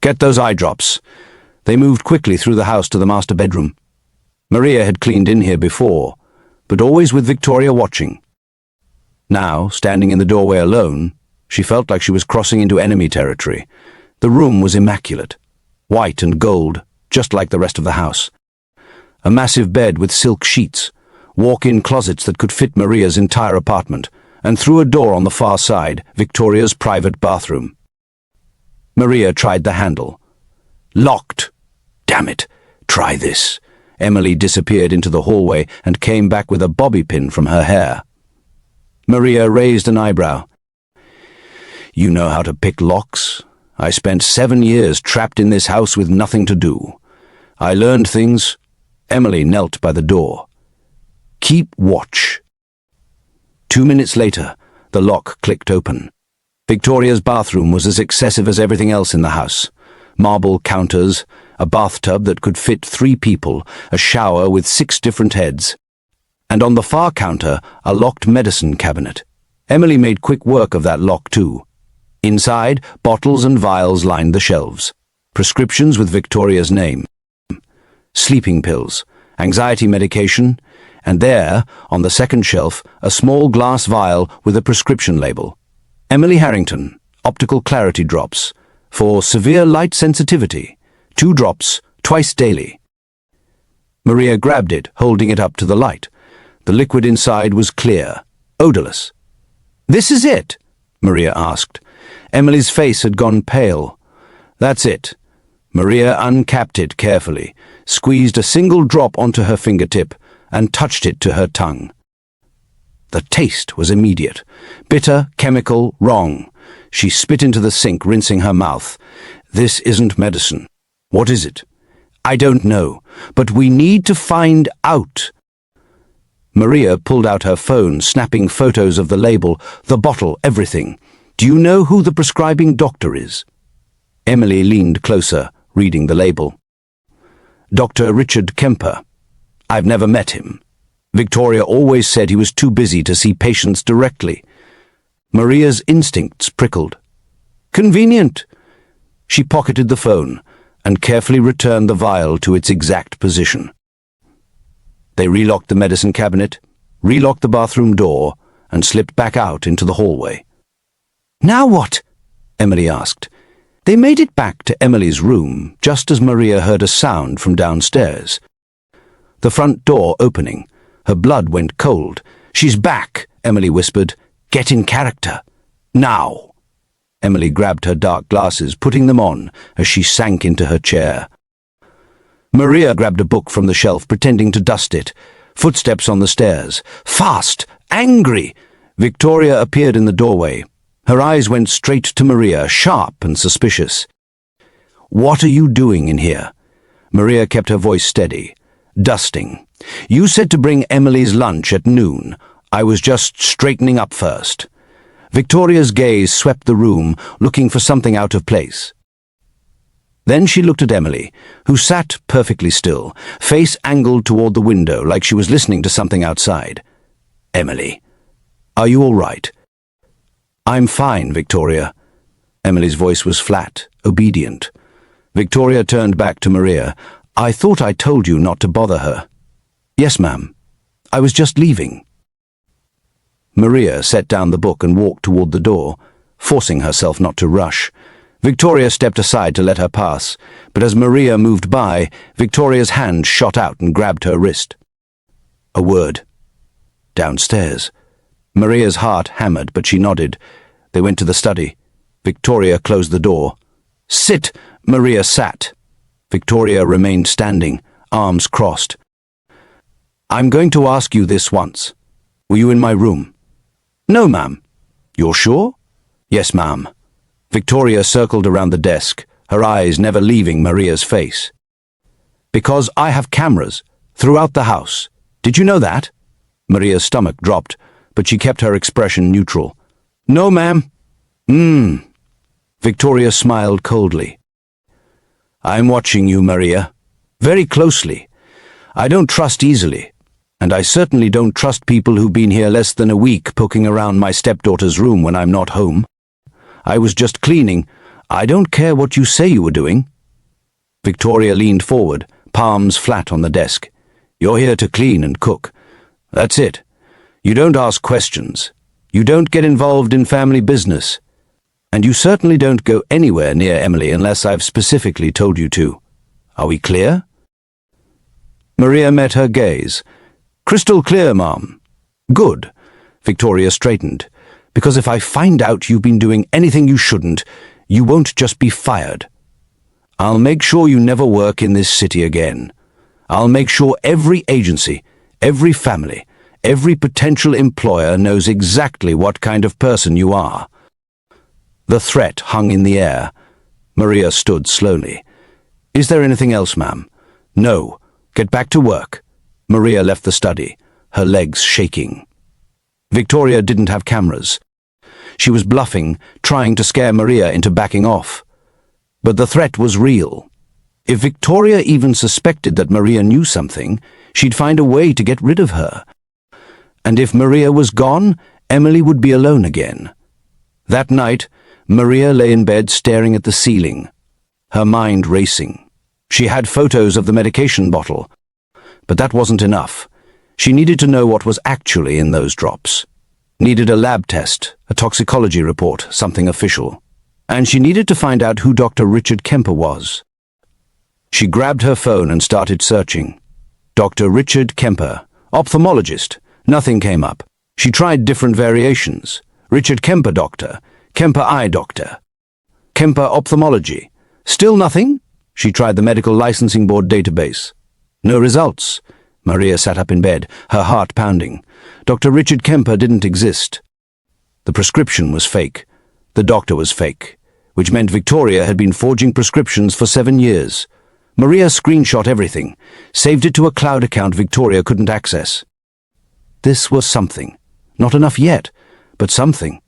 "Get those eye drops." They moved quickly through the house to the master bedroom. Maria had cleaned in here before, but always with Victoria watching. Now, standing in the doorway alone, she felt like she was crossing into enemy territory. The room was immaculate, white and gold, just like the rest of the house. A massive bed with silk sheets, walk-in closets that could fit Maria's entire apartment, and through a door on the far side, Victoria's private bathroom. Maria tried the handle. Locked. "Damn it. Try this." Emily disappeared into the hallway and came back with a bobby pin from her hair. Maria raised an eyebrow. "You know how to pick locks? I spent 7 years trapped in this house with nothing to do. I learned things." Emily knelt by the door. "Keep watch." 2 minutes later, the lock clicked open. Victoria's bathroom was as excessive as everything else in the house. Marble counters, a bathtub that could fit 3 people, a shower with 6 different heads. And on the far counter, a locked medicine cabinet. Emily made quick work of that lock too. Inside, bottles and vials lined the shelves. Prescriptions with Victoria's name. Sleeping pills, anxiety medication, and there, on the second shelf, a small glass vial with a prescription label. Emily Harrington, optical clarity drops, for severe light sensitivity. 2 drops, twice daily. Maria grabbed it, holding it up to the light. The liquid inside was clear, odorless. "This is it?" Maria asked. Emily's face had gone pale. "That's it." Maria uncapped it carefully, squeezed a single drop onto her fingertip, and touched it to her tongue. The taste was immediate. Bitter, chemical, wrong. She spit into the sink, rinsing her mouth. "This isn't medicine." "What is it?" "I don't know, but we need to find out." Maria pulled out her phone, snapping photos of the label, the bottle, everything. "Do you know who the prescribing doctor is?" Emily leaned closer, reading the label. "Dr. Richard Kemper. I've never met him. Victoria always said he was too busy to see patients directly." Maria's instincts prickled. "Convenient." She pocketed the phone and carefully returned the vial to its exact position. They relocked the medicine cabinet, relocked the bathroom door, and slipped back out into the hallway. "Now what?" Emily asked. They made it back to Emily's room just as Maria heard a sound from downstairs. The front door opening. Her blood went cold. "She's back," Emily whispered. "Get in character. Now." Emily grabbed her dark glasses, putting them on as she sank into her chair. Maria grabbed a book from the shelf, pretending to dust it. Footsteps on the stairs. Fast! Angry! Victoria appeared in the doorway. Her eyes went straight to Maria, sharp and suspicious. "What are you doing in here?" Maria kept her voice steady. "Dusting. You said to bring Emily's lunch at noon. I was just straightening up first." Victoria's gaze swept the room, looking for something out of place. Then she looked at Emily, who sat perfectly still, face angled toward the window like she was listening to something outside. "Emily, are you all right?" "I'm fine, Victoria." Emily's voice was flat, obedient. Victoria turned back to Maria. "I thought I told you not to bother her." "Yes, ma'am. I was just leaving." Maria set down the book and walked toward the door, forcing herself not to rush. Victoria stepped aside to let her pass, but as Maria moved by, Victoria's hand shot out and grabbed her wrist. A word. Downstairs. Maria's heart hammered, but she nodded. They went to the study. Victoria closed the door. "Sit!" Maria sat. Victoria remained standing, arms crossed. "I'm going to ask you this once. Were you in my room?" "No, ma'am." "You're sure?" "Yes, ma'am." Victoria circled around the desk, her eyes never leaving Maria's face. "Because I have cameras throughout the house. Did you know that?" Maria's stomach dropped, but she kept her expression neutral. "No, ma'am." Victoria smiled coldly. "I'm watching you, Maria. Very closely. I don't trust easily, and I certainly don't trust people who've been here less than a week poking around my stepdaughter's room when I'm not home. I was just cleaning. I don't care what you say you were doing." Victoria leaned forward, palms flat on the desk. "You're here to clean and cook. That's it. You don't ask questions. You don't get involved in family business. And you certainly don't go anywhere near Emily unless I've specifically told you to. Are we clear?" Maria met her gaze. "Crystal clear, Mom." "Good." Victoria straightened. "Because if I find out you've been doing anything you shouldn't, you won't just be fired. I'll make sure you never work in this city again. I'll make sure every agency, every family, every potential employer knows exactly what kind of person you are." The threat hung in the air. Maria stood slowly. "Is there anything else, ma'am?" "No. Get back to work." Maria left the study, her legs shaking. Victoria didn't have cameras. She was bluffing, trying to scare Maria into backing off. But the threat was real. If Victoria even suspected that Maria knew something, she'd find a way to get rid of her. And if Maria was gone, Emily would be alone again. That night, Maria lay in bed staring at the ceiling, her mind racing. She had photos of the medication bottle, but that wasn't enough. She needed to know what was actually in those drops. Needed a lab test, a toxicology report, something official. And she needed to find out who Dr. Richard Kemper was. She grabbed her phone and started searching. Dr. Richard Kemper, ophthalmologist. Nothing came up. She tried different variations. Richard Kemper doctor, Kemper eye doctor, Kemper ophthalmology. Still nothing? She tried the medical licensing board database. No results. Maria sat up in bed, her heart pounding. Dr. Richard Kemper didn't exist. The prescription was fake. The doctor was fake, which meant Victoria had been forging prescriptions for 7 years. Maria screenshot everything, saved it to a cloud account Victoria couldn't access. This was something. Not enough yet, but something.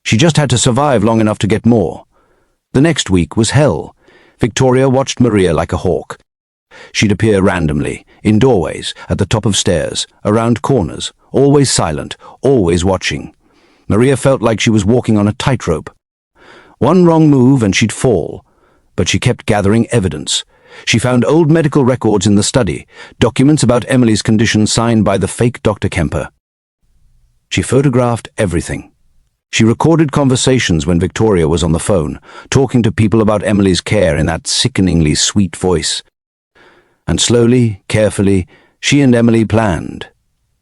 She just had to survive long enough to get more. The next week was hell. Victoria watched Maria like a hawk. She'd appear randomly, in doorways, at the top of stairs, around corners, always silent, always watching. Maria felt like she was walking on a tightrope. One wrong move and she'd fall. But she kept gathering evidence. She found old medical records in the study, documents about Emily's condition signed by the fake Dr. Kemper. She photographed everything. She recorded conversations when Victoria was on the phone, talking to people about Emily's care in that sickeningly sweet voice. And slowly, carefully, she and Emily planned.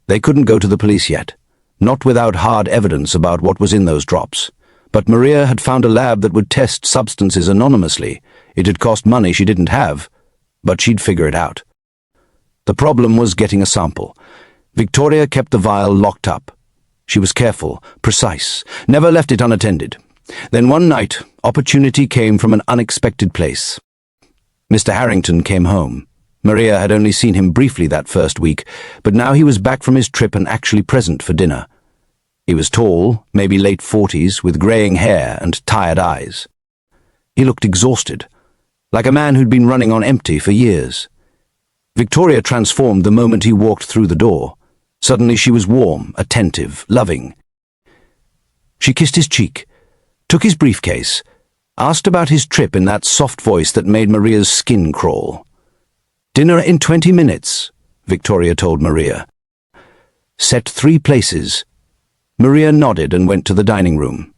They couldn't go to the police yet, not without hard evidence about what was in those drops. But Maria had found a lab that would test substances anonymously. It had cost money she didn't have, but she'd figure it out. The problem was getting a sample. Victoria kept the vial locked up. She was careful, precise, never left it unattended. Then one night, opportunity came from an unexpected place. Mr. Harrington came home. Maria had only seen him briefly that first week, but now he was back from his trip and actually present for dinner. He was tall, maybe late 40s, with greying hair and tired eyes. He looked exhausted, like a man who'd been running on empty for years. Victoria transformed the moment he walked through the door. Suddenly she was warm, attentive, loving. She kissed his cheek, took his briefcase, asked about his trip in that soft voice that made Maria's skin crawl. "Dinner in 20 minutes, Victoria told Maria. "Set 3 places." Maria nodded and went to the dining room.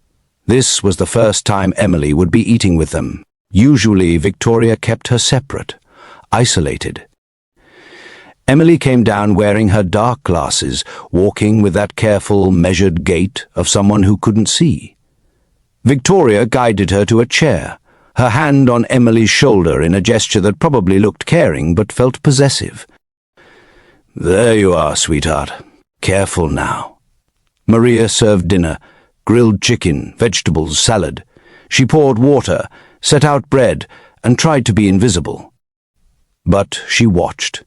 This was the first time Emily would be eating with them. Usually Victoria kept her separate, isolated. Emily came down wearing her dark glasses, walking with that careful, measured gait of someone who couldn't see. Victoria guided her to a chair, her hand on Emily's shoulder in a gesture that probably looked caring but felt possessive. "There you are, sweetheart. Careful now." Maria served dinner, grilled chicken, vegetables, salad. She poured water, set out bread, and tried to be invisible. But she watched.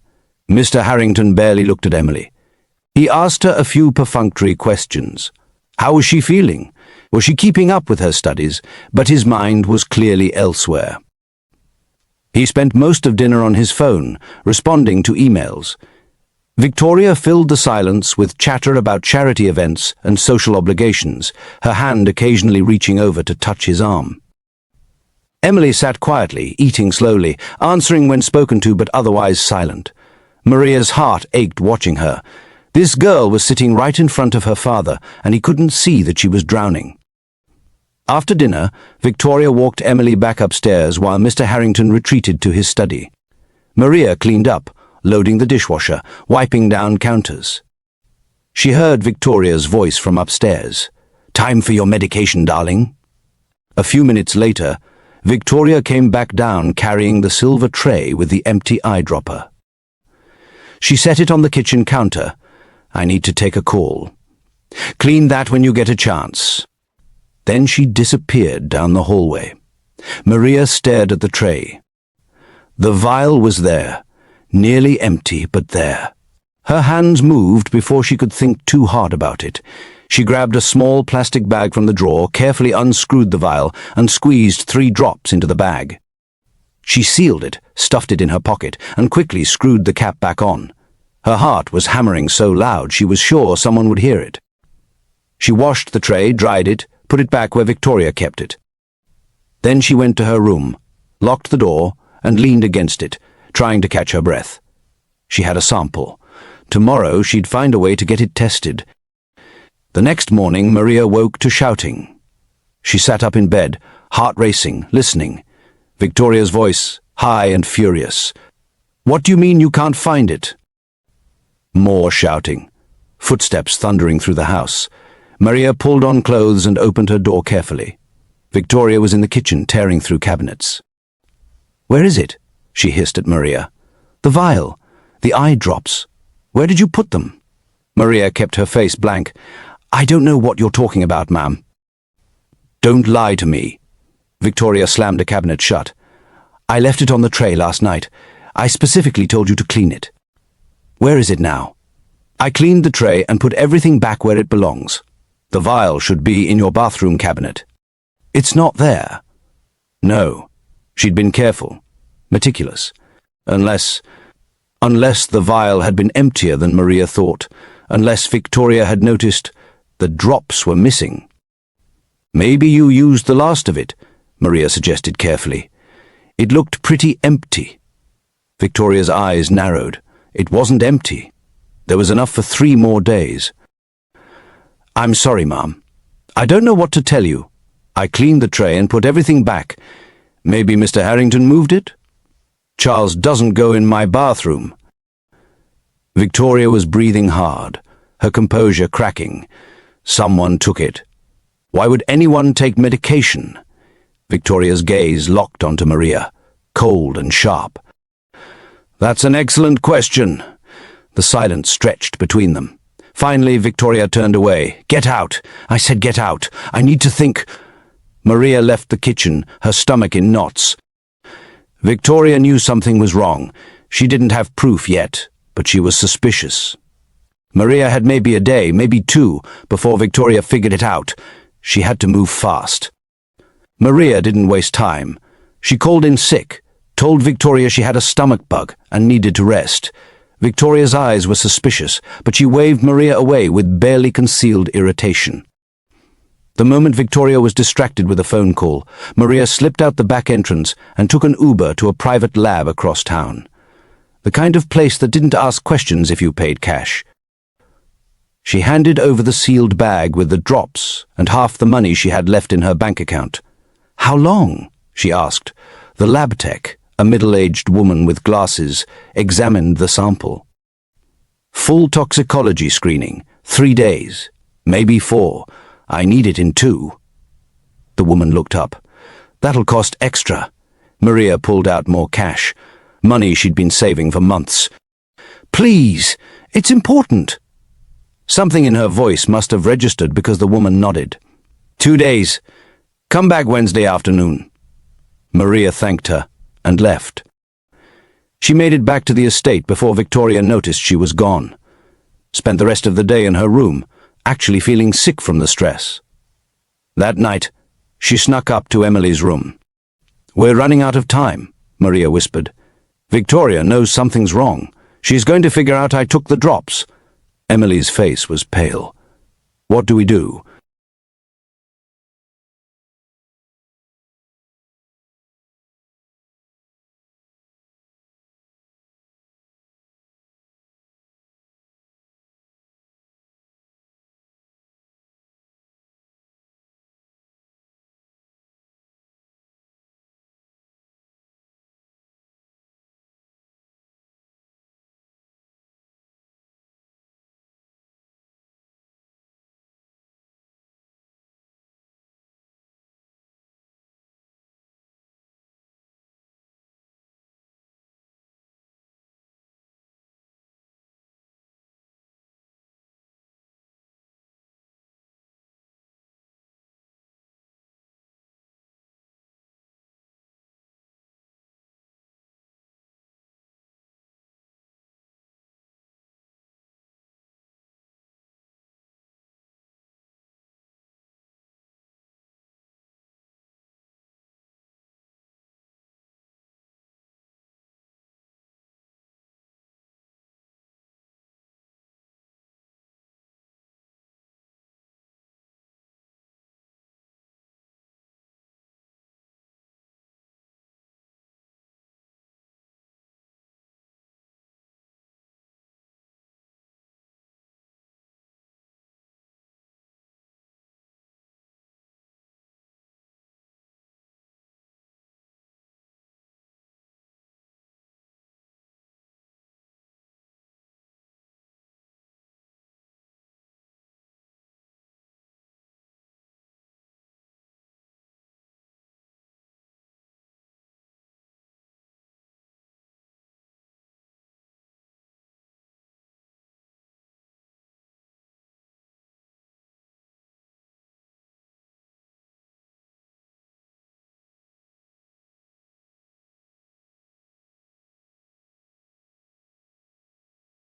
Mr. Harrington barely looked at Emily. He asked her a few perfunctory questions. How was she feeling? Was she keeping up with her studies? But his mind was clearly elsewhere. He spent most of dinner on his phone, responding to emails. Victoria filled the silence with chatter about charity events and social obligations, her hand occasionally reaching over to touch his arm. Emily sat quietly, eating slowly, answering when spoken to but otherwise silent. Maria's heart ached watching her. This girl was sitting right in front of her father, and he couldn't see that she was drowning. After dinner, Victoria walked Emily back upstairs while Mr. Harrington retreated to his study. Maria cleaned up, loading the dishwasher, wiping down counters. She heard Victoria's voice from upstairs. "Time for your medication, darling." A few minutes later, Victoria came back down carrying the silver tray with the empty eyedropper. She set it on the kitchen counter. "I need to take a call. Clean that when you get a chance." Then she disappeared down the hallway. Maria stared at the tray. The vial was there, nearly empty, but there. Her hands moved before she could think too hard about it. She grabbed a small plastic bag from the drawer, carefully unscrewed the vial, and squeezed 3 drops into the bag. She sealed it, stuffed it in her pocket, and quickly screwed the cap back on. Her heart was hammering so loud she was sure someone would hear it. She washed the tray, dried it, put it back where Victoria kept it. Then she went to her room, locked the door, and leaned against it, trying to catch her breath. She had a sample. Tomorrow she'd find a way to get it tested. The next morning Maria woke to shouting. She sat up in bed, heart racing, listening. Victoria's voice, high and furious. "What do you mean you can't find it?" More shouting. Footsteps thundering through the house. Maria pulled on clothes and opened her door carefully. Victoria was in the kitchen, tearing through cabinets. "Where is it?" she hissed at Maria. "The vial. The eye drops. Where did you put them?" Maria kept her face blank. "I don't know what you're talking about, ma'am." "Don't lie to me." Victoria slammed a cabinet shut. "I left it on the tray last night. I specifically told you to clean it." "Where is it now?" "I cleaned the tray and put everything back where it belongs. The vial should be in your bathroom cabinet." "It's not there." No. She'd been careful, meticulous. Unless the vial had been emptier than Maria thought, unless Victoria had noticed the drops were missing. "Maybe you used the last of it," Maria suggested carefully. "It looked pretty empty." Victoria's eyes narrowed. It wasn't empty. There was enough for 3 more days. "I'm sorry, Mom. I don't know what to tell you. I cleaned the tray and put everything back. Maybe Mr. Harrington moved it? Charles doesn't go in my bathroom." Victoria was breathing hard, her composure cracking. Someone took it. Why would anyone take medication? Victoria's gaze locked onto Maria, cold and sharp. "That's an excellent question." The silence stretched between them. Finally, Victoria turned away. "Get out! I said get out! I need to think." Maria left the kitchen, her stomach in knots. Victoria knew something was wrong. She didn't have proof yet, but she was suspicious. Maria had maybe a day, maybe 2, before Victoria figured it out. She had to move fast. Maria didn't waste time. She called in sick, told Victoria she had a stomach bug and needed to rest. Victoria's eyes were suspicious, but she waved Maria away with barely concealed irritation. The moment Victoria was distracted with a phone call, Maria slipped out the back entrance and took an Uber to a private lab across town. The kind of place that didn't ask questions if you paid cash. She handed over the sealed bag with the drops and half the money she had left in her bank account. "How long?" she asked. The lab tech, a middle-aged woman with glasses, examined the sample. "Full toxicology screening, 3 days, maybe 4. I need it in 2. The woman looked up. That'll cost extra. Maria pulled out more cash, money she'd been saving for months. Please, it's important. Something in her voice must have registered because the woman nodded. 2 days. Come back Wednesday afternoon. Maria thanked her and left. She made it back to the estate before Victoria noticed she was gone. Spent the rest of the day in her room, actually feeling sick from the stress. That night, she snuck up to Emily's room. We're running out of time, Maria whispered. Victoria knows something's wrong. She's going to figure out I took the drops. Emily's face was pale. What do we do?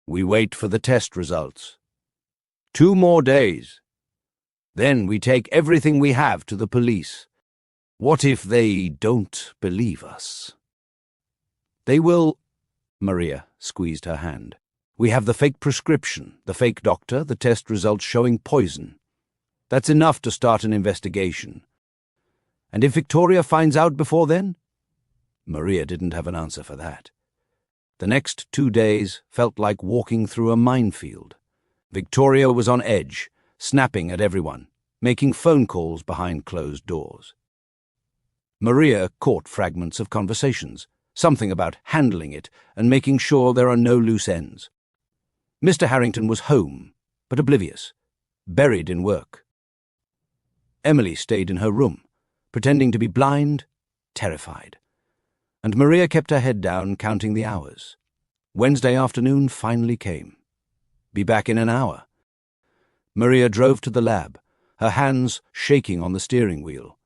We wait for the test results. 2 more days. Then we take everything we have to the police. What if they don't believe us? They will... Maria squeezed her hand. We have the fake prescription, the fake doctor, the test results showing poison. That's enough to start an investigation. And if Victoria finds out before then? Maria didn't have an answer for that. The next 2 days felt like walking through a minefield. Victoria was on edge, snapping at everyone, making phone calls behind closed doors. Maria caught fragments of conversations, something about handling it and making sure there are no loose ends. Mr. Harrington was home, but oblivious, buried in work. Emily stayed in her room, pretending to be blind, terrified. And Maria kept her head down, counting the hours. Wednesday afternoon finally came. Be back in an hour. Maria drove to the lab, her hands shaking on the steering wheel.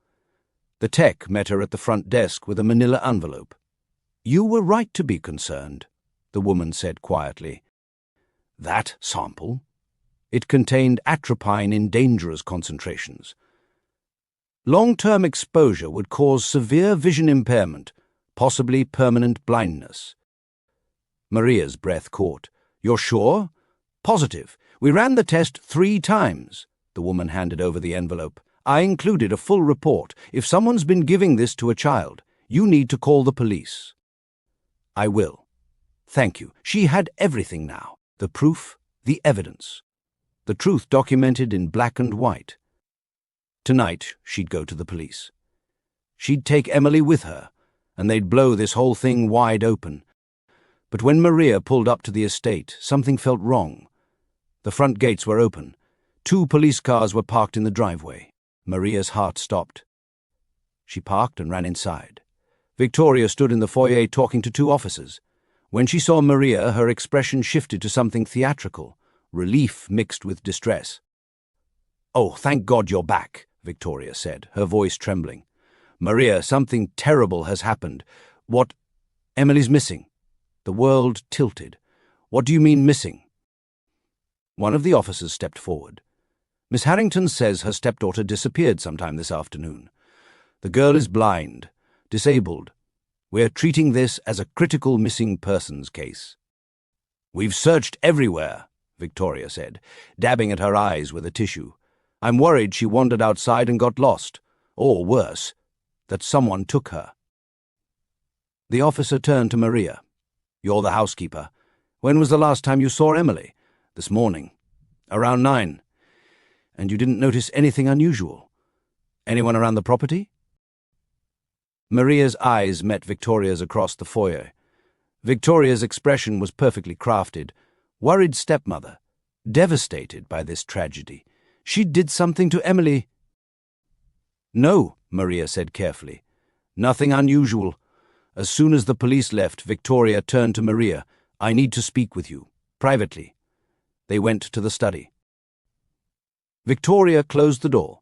The tech met her at the front desk with a manila envelope. You were right to be concerned, the woman said quietly. That sample? It contained atropine in dangerous concentrations. Long-term exposure would cause severe vision impairment, possibly permanent blindness. Maria's breath caught. You're sure? Positive. We ran the test 3 times. The woman handed over the envelope. I included a full report. If someone's been giving this to a child, you need to call the police. I will. Thank you. She had everything now. The proof, the evidence. The truth documented in black and white. Tonight, she'd go to the police. She'd take Emily with her, and they'd blow this whole thing wide open. But when Maria pulled up to the estate, something felt wrong. The front gates were open. 2 police cars were parked in the driveway. Maria's heart stopped. She parked and ran inside. Victoria stood in the foyer talking to two officers. When she saw Maria, her expression shifted to something theatrical, relief mixed with distress. "Oh, thank God you're back," Victoria said, her voice trembling. "Maria, something terrible has happened. What? Emily's missing." The world tilted. "What do you mean missing?" One of the officers stepped forward. "Miss Harrington says her stepdaughter disappeared sometime this afternoon. The girl is blind, disabled. We're treating this as a critical missing persons case." "We've searched everywhere," Victoria said, dabbing at her eyes with a tissue. "I'm worried she wandered outside and got lost. Or worse, that someone took her." The officer turned to Maria. "You're the housekeeper. When was the last time you saw Emily?" "This morning. Around 9. And you didn't notice anything unusual? Anyone around the property?" Maria's eyes met Victoria's across the foyer. Victoria's expression was perfectly crafted. Worried stepmother, devastated by this tragedy. She did something to Emily. "No," Maria said carefully. "Nothing unusual." As soon as the police left, Victoria turned to Maria. "I need to speak with you, privately." They went to the study. Victoria closed the door.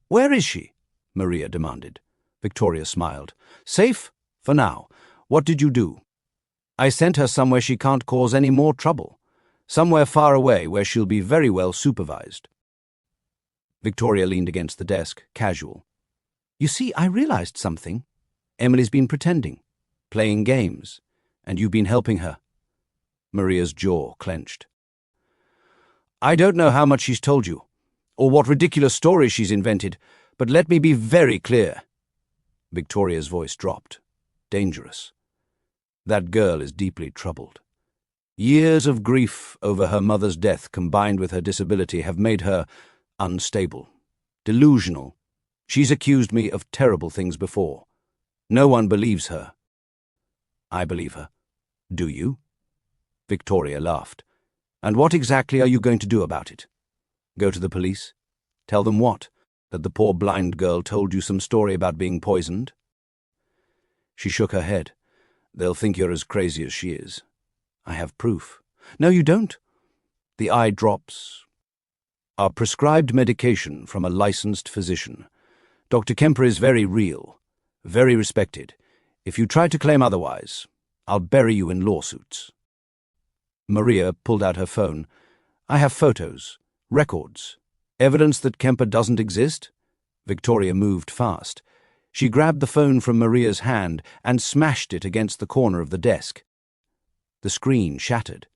"Where is she?" Maria demanded. Victoria smiled. "Safe? For now. What did you do?" "I sent her somewhere she can't cause any more trouble. Somewhere far away where she'll be very well supervised." Victoria leaned against the desk, casual. "You see, I realized something. Emily's been pretending, playing games, and you've been helping her." Maria's jaw clenched. "I don't know how much she's told you, or what ridiculous stories she's invented, but let me be very clear." Victoria's voice dropped. Dangerous. "That girl is deeply troubled. Years of grief over her mother's death combined with her disability have made her unstable, delusional. She's accused me of terrible things before. No one believes her." "I believe her. Do you?" Victoria laughed. "And what exactly are you going to do about it? Go to the police? Tell them what? That the poor blind girl told you some story about being poisoned?" She shook her head. "They'll think you're as crazy as she is. I have proof." "No, you don't." The eye drops. "Are prescribed medication from a licensed physician. Dr. Kemper is very real, very respected. If you try to claim otherwise, I'll bury you in lawsuits." Maria pulled out her phone. "I have photos, records, evidence that Kemper doesn't exist." Victoria moved fast. She grabbed the phone from Maria's hand and smashed it against the corner of the desk. The screen shattered.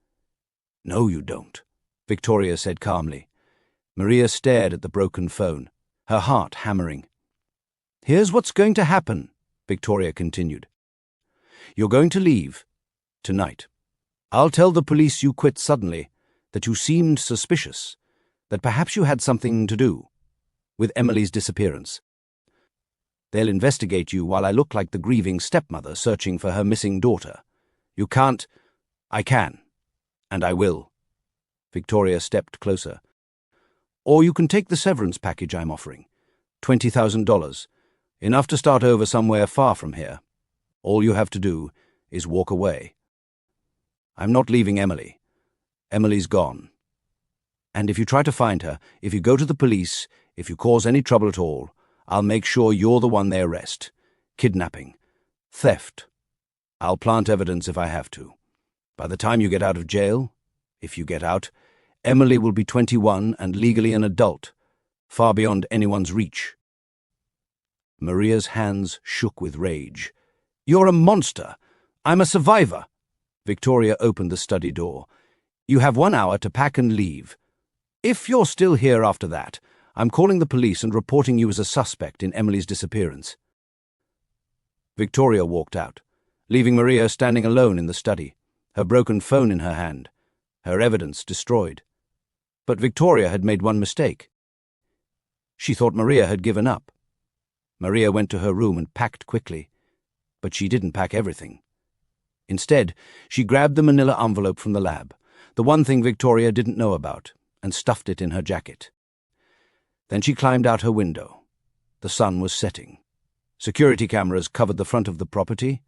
"No, you don't," Victoria said calmly. Maria stared at the broken phone, her heart hammering. "Here's what's going to happen," Victoria continued. "You're going to leave tonight. I'll tell the police you quit suddenly, that you seemed suspicious, that perhaps you had something to do with Emily's disappearance. They'll investigate you while I look like the grieving stepmother searching for her missing daughter. You can't—" "I can, and I will." Victoria stepped closer. "Or you can take the severance package I'm offering. $20,000. Enough to start over somewhere far from here. All you have to do is walk away. I'm not leaving Emily. Emily's gone. And if you try to find her, if you go to the police, if you cause any trouble at all, I'll make sure you're the one they arrest. Kidnapping. Theft. I'll plant evidence if I have to. By the time you get out of jail, if you get out, Emily will be 21 and legally an adult, far beyond anyone's reach." Maria's hands shook with rage. "You're a monster. I'm a survivor." Victoria opened the study door. "You have 1 hour to pack and leave. If you're still here after that, I'm calling the police and reporting you as a suspect in Emily's disappearance." Victoria walked out, leaving Maria standing alone in the study, her broken phone in her hand, her evidence destroyed. But Victoria had made one mistake. She thought Maria had given up. Maria went to her room and packed quickly, but she didn't pack everything. Instead, she grabbed the manila envelope from the lab, the one thing Victoria didn't know about, and stuffed it in her jacket. Then she climbed out her window. The sun was setting. Security cameras covered the front of the property,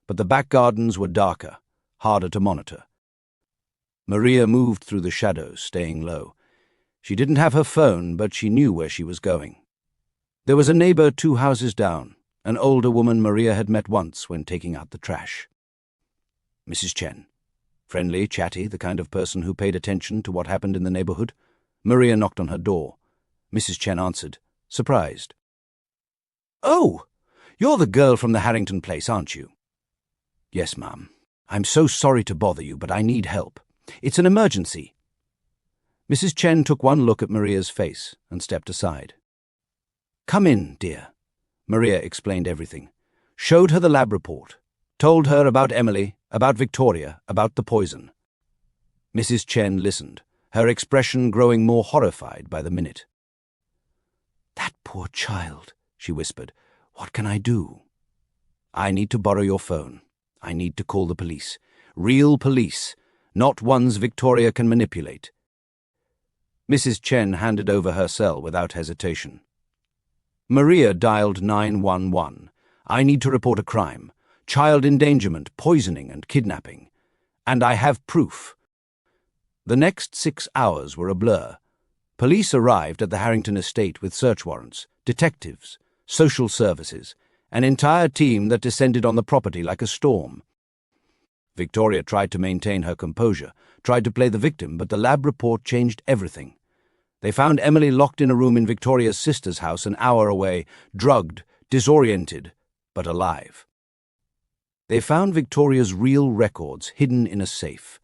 but the back gardens were darker, harder to monitor. Maria moved through the shadows, staying low. She didn't have her phone, but she knew where she was going. There was a neighbor 2 houses down, an older woman Maria had met once when taking out the trash. Mrs. Chen. Friendly, chatty, the kind of person who paid attention to what happened in the neighborhood. Maria knocked on her door. Mrs. Chen answered, surprised. "Oh, you're the girl from the Harrington place, aren't you?" "Yes, ma'am. I'm so sorry to bother you, but I need help. It's an emergency." Mrs. Chen took one look at Maria's face and stepped aside. "Come in, dear." Maria explained everything, showed her the lab report, told her about Emily, about Victoria, about the poison. Mrs. Chen listened, her expression growing more horrified by the minute. "That poor child," she whispered. "What can I do?" "I need to borrow your phone. I need to call the police. Real police, not ones Victoria can manipulate." Mrs. Chen handed over her cell without hesitation. Maria dialed 911. "I need to report a crime. Child endangerment, poisoning and kidnapping. And I have proof." The next 6 hours were a blur. Police arrived at the Harrington estate with search warrants, detectives, social services, an entire team that descended on the property like a storm. Victoria tried to maintain her composure, tried to play the victim, but the lab report changed everything. They found Emily locked in a room in Victoria's sister's house an hour away, drugged, disoriented, but alive. They found Victoria's real records hidden in a safe,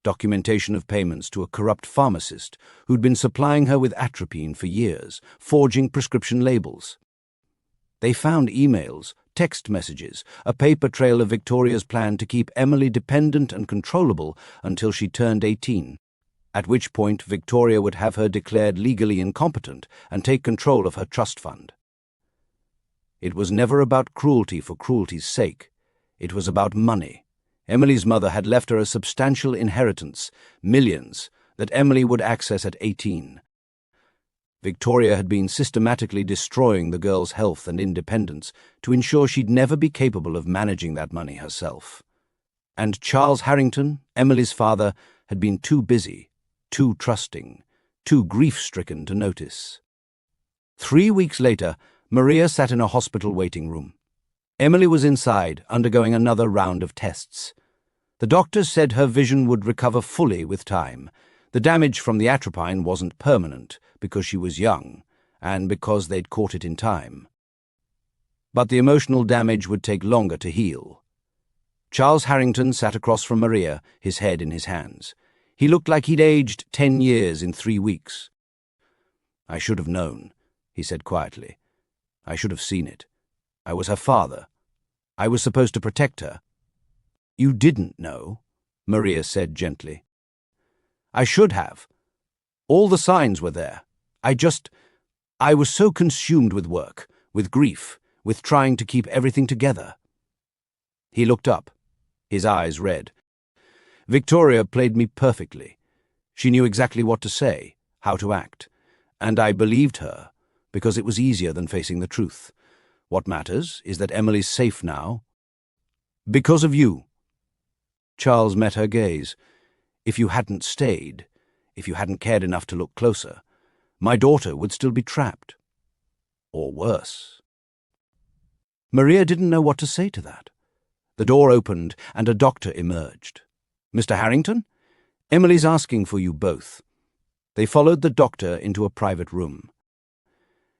documentation of payments to a corrupt pharmacist who'd been supplying her with atropine for years, forging prescription labels. They found emails, text messages, a paper trail of Victoria's plan to keep Emily dependent and controllable until she turned 18, at which point Victoria would have her declared legally incompetent and take control of her trust fund. It was never about cruelty for cruelty's sake. It was about money. Emily's mother had left her a substantial inheritance, millions, that Emily would access at 18. Victoria had been systematically destroying the girl's health and independence to ensure she'd never be capable of managing that money herself. And Charles Harrington, Emily's father, had been too busy, too trusting, too grief-stricken to notice. 3 weeks later, Maria sat in a hospital waiting room. Emily was inside, undergoing another round of tests. The doctors said her vision would recover fully with time. The damage from the atropine wasn't permanent, because she was young, and because they'd caught it in time. But the emotional damage would take longer to heal. Charles Harrington sat across from Maria, his head in his hands. He looked like he'd aged 10 years in 3 weeks. "I should have known," he said quietly. "I should have seen it. I was her father. I was supposed to protect her." "You didn't know," Maria said gently. "I should have. All the signs were there. I was so consumed with work, with grief, with trying to keep everything together." He looked up, his eyes red. "Victoria played me perfectly. She knew exactly what to say, how to act, and I believed her because it was easier than facing the truth. What matters is that Emily's safe now. Because of you." Charles met her gaze. "If you hadn't stayed, if you hadn't cared enough to look closer, my daughter would still be trapped. Or worse." Maria didn't know what to say to that. The door opened and a doctor emerged. "Mr. Harrington? Emily's asking for you both." They followed the doctor into a private room.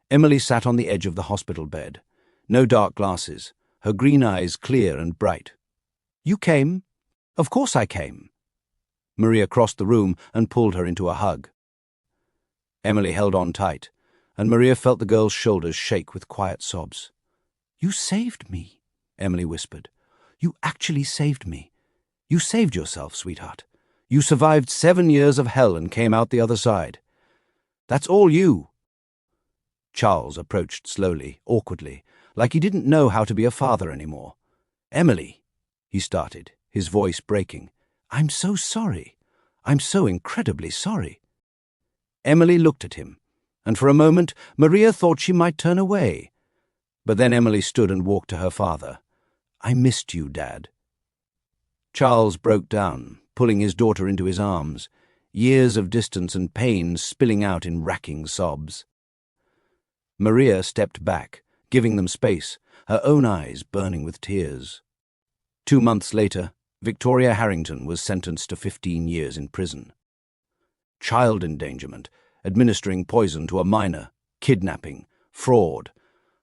Emily sat on the edge of the hospital bed. No dark glasses, her green eyes clear and bright. "You came?" "Of course I came." Maria crossed the room and pulled her into a hug. Emily held on tight, and Maria felt the girl's shoulders shake with quiet sobs. "You saved me," Emily whispered. "You actually saved me. You saved yourself, sweetheart. You survived 7 years of hell and came out the other side. That's all you." Charles approached slowly, awkwardly, like he didn't know how to be a father anymore. "Emily," he started, his voice breaking. "I'm so sorry. I'm so incredibly sorry." Emily looked at him, and for a moment Maria thought she might turn away. But then Emily stood and walked to her father. "I missed you, Dad." Charles broke down, pulling his daughter into his arms, years of distance and pain spilling out in racking sobs. Maria stepped back, giving them space, her own eyes burning with tears. 2 months later, Victoria Harrington was sentenced to 15 years in prison. Child endangerment, administering poison to a minor, kidnapping, fraud.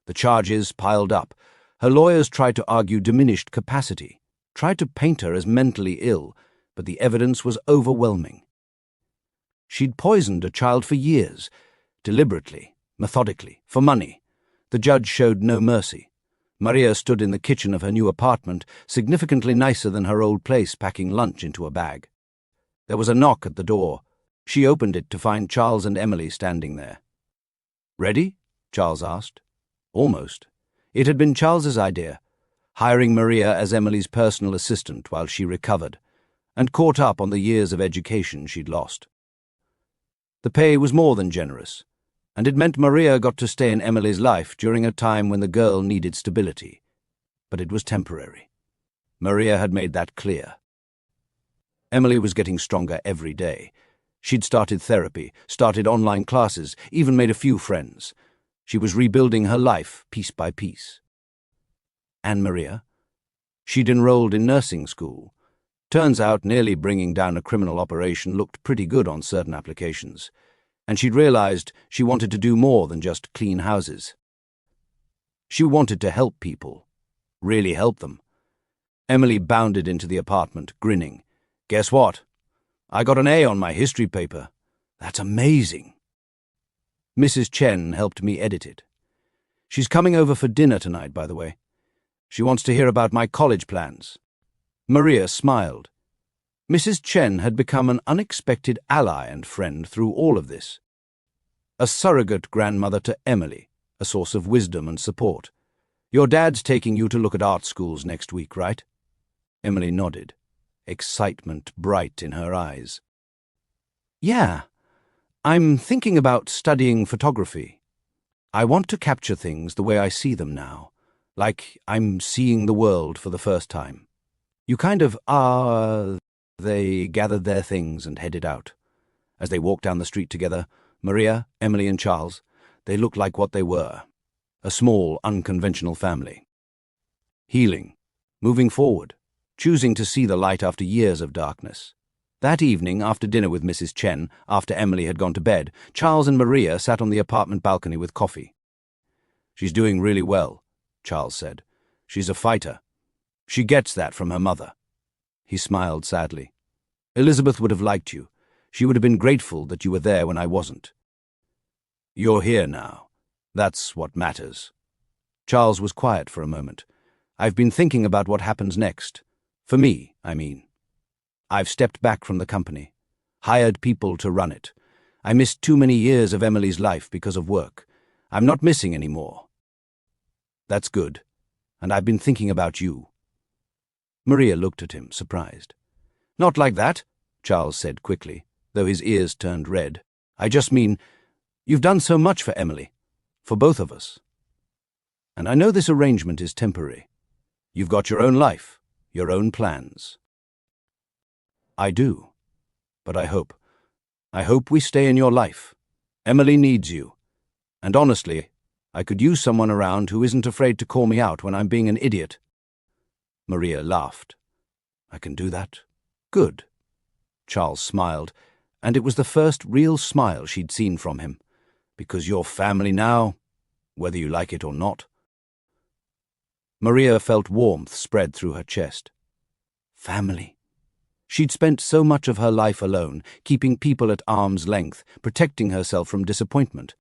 The charges piled up. Her lawyers tried to argue diminished capacity, tried to paint her as mentally ill, but the evidence was overwhelming. She'd poisoned a child for years, deliberately, methodically, for money. The judge showed no mercy. Maria stood in the kitchen of her new apartment, significantly nicer than her old place, packing lunch into a bag. There was a knock at the door. She opened it to find Charles and Emily standing there. "Ready?" Charles asked. Almost. It had been Charles's idea, hiring Maria as Emily's personal assistant while she recovered, and caught up on the years of education she'd lost. The pay was more than generous, and it meant Maria got to stay in Emily's life during a time when the girl needed stability. But it was temporary. Maria had made that clear. Emily was getting stronger every day. She'd started therapy, started online classes, even made a few friends. She was rebuilding her life piece by piece. And Maria? She'd enrolled in nursing school. Turns out nearly bringing down a criminal operation looked pretty good on certain applications, and she'd realized she wanted to do more than just clean houses. She wanted to help people, really help them. Emily bounded into the apartment, grinning. "Guess what? I got an A on my history paper. That's amazing." Mrs. Chen helped me edit it. She's coming over for dinner tonight, by the way. She wants to hear about my college plans. Maria smiled. Mrs. Chen had become an unexpected ally and friend through all of this. A surrogate grandmother to Emily, a source of wisdom and support. "Your dad's taking you to look at art schools next week, right?" Emily nodded, excitement bright in her eyes. "Yeah. I'm thinking about studying photography. I want to capture things the way I see them now, like I'm seeing the world for the first time." "You kind of are." They gathered their things and headed out. As they walked down the street together, Maria, Emily, and Charles, they looked like what they were, a small, unconventional family. Healing, moving forward, choosing to see the light after years of darkness. That evening, after dinner with Mrs. Chen, after Emily had gone to bed, Charles and Maria sat on the apartment balcony with coffee. "She's doing really well," Charles said. "She's a fighter. She gets that from her mother." He smiled sadly. "Elizabeth would have liked you. She would have been grateful that you were there when I wasn't. You're here now. That's what matters." Charles was quiet for a moment. "I've been thinking about what happens next. For me, I mean. I've stepped back from the company, hired people to run it. I missed too many years of Emily's life because of work. I'm not missing any more." "That's good. And I've been thinking about you." Maria looked at him, surprised. "Not like that," Charles said quickly, though his ears turned red. "I just mean, you've done so much for Emily, for both of us. And I know this arrangement is temporary. You've got your own life, your own plans." "I do. But I hope we stay in your life. Emily needs you. And honestly, I could use someone around who isn't afraid to call me out when I'm being an idiot." Maria laughed. "I can do that? Good." Charles smiled, and it was the first real smile she'd seen from him. "Because you're family now, whether you like it or not." Maria felt warmth spread through her chest. Family. She'd spent so much of her life alone, keeping people at arm's length, protecting herself from disappointment.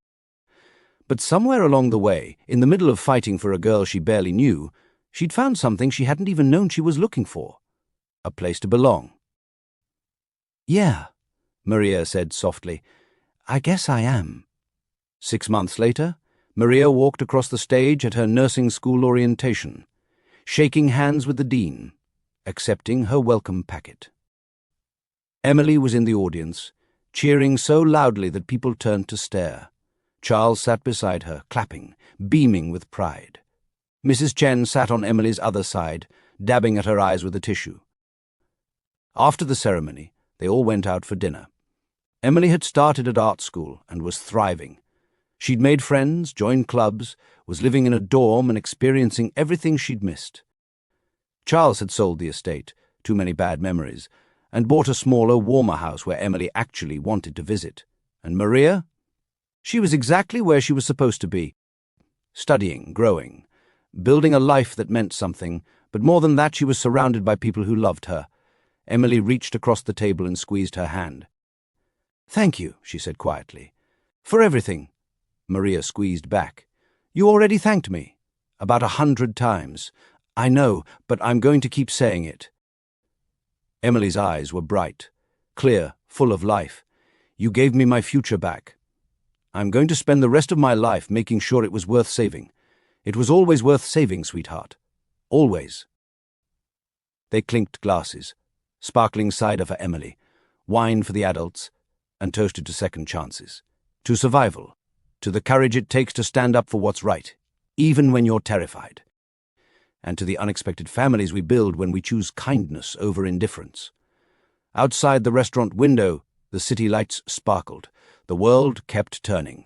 But somewhere along the way, in the middle of fighting for a girl she barely knew, she'd found something she hadn't even known she was looking for. A place to belong. "Yeah," Maria said softly. "I guess I am." 6 months later, Maria walked across the stage at her nursing school orientation, shaking hands with the dean, accepting her welcome packet. Emily was in the audience, cheering so loudly that people turned to stare. Charles sat beside her, clapping, beaming with pride. Mrs. Chen sat on Emily's other side, dabbing at her eyes with a tissue. After the ceremony, they all went out for dinner. Emily had started at art school and was thriving. She'd made friends, joined clubs, was living in a dorm and experiencing everything she'd missed. Charles had sold the estate, too many bad memories, and bought a smaller, warmer house where Emily actually wanted to visit. And Maria? She was exactly where she was supposed to be, studying, growing, building a life that meant something, but more than that, she was surrounded by people who loved her. Emily reached across the table and squeezed her hand. "Thank you," she said quietly. "For everything." Maria squeezed back. "You already thanked me. About 100 times. I know, but I'm going to keep saying it." Emily's eyes were bright, clear, full of life. "You gave me my future back. I'm going to spend the rest of my life making sure it was worth saving. It was always worth saving, sweetheart. Always." They clinked glasses, sparkling cider for Emily, wine for the adults, and toasted to second chances, to survival, to the courage it takes to stand up for what's right, even when you're terrified, and to the unexpected families we build when we choose kindness over indifference. Outside the restaurant window, the city lights sparkled. The world kept turning.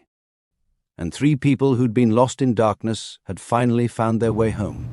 And 3 people who'd been lost in darkness had finally found their way home.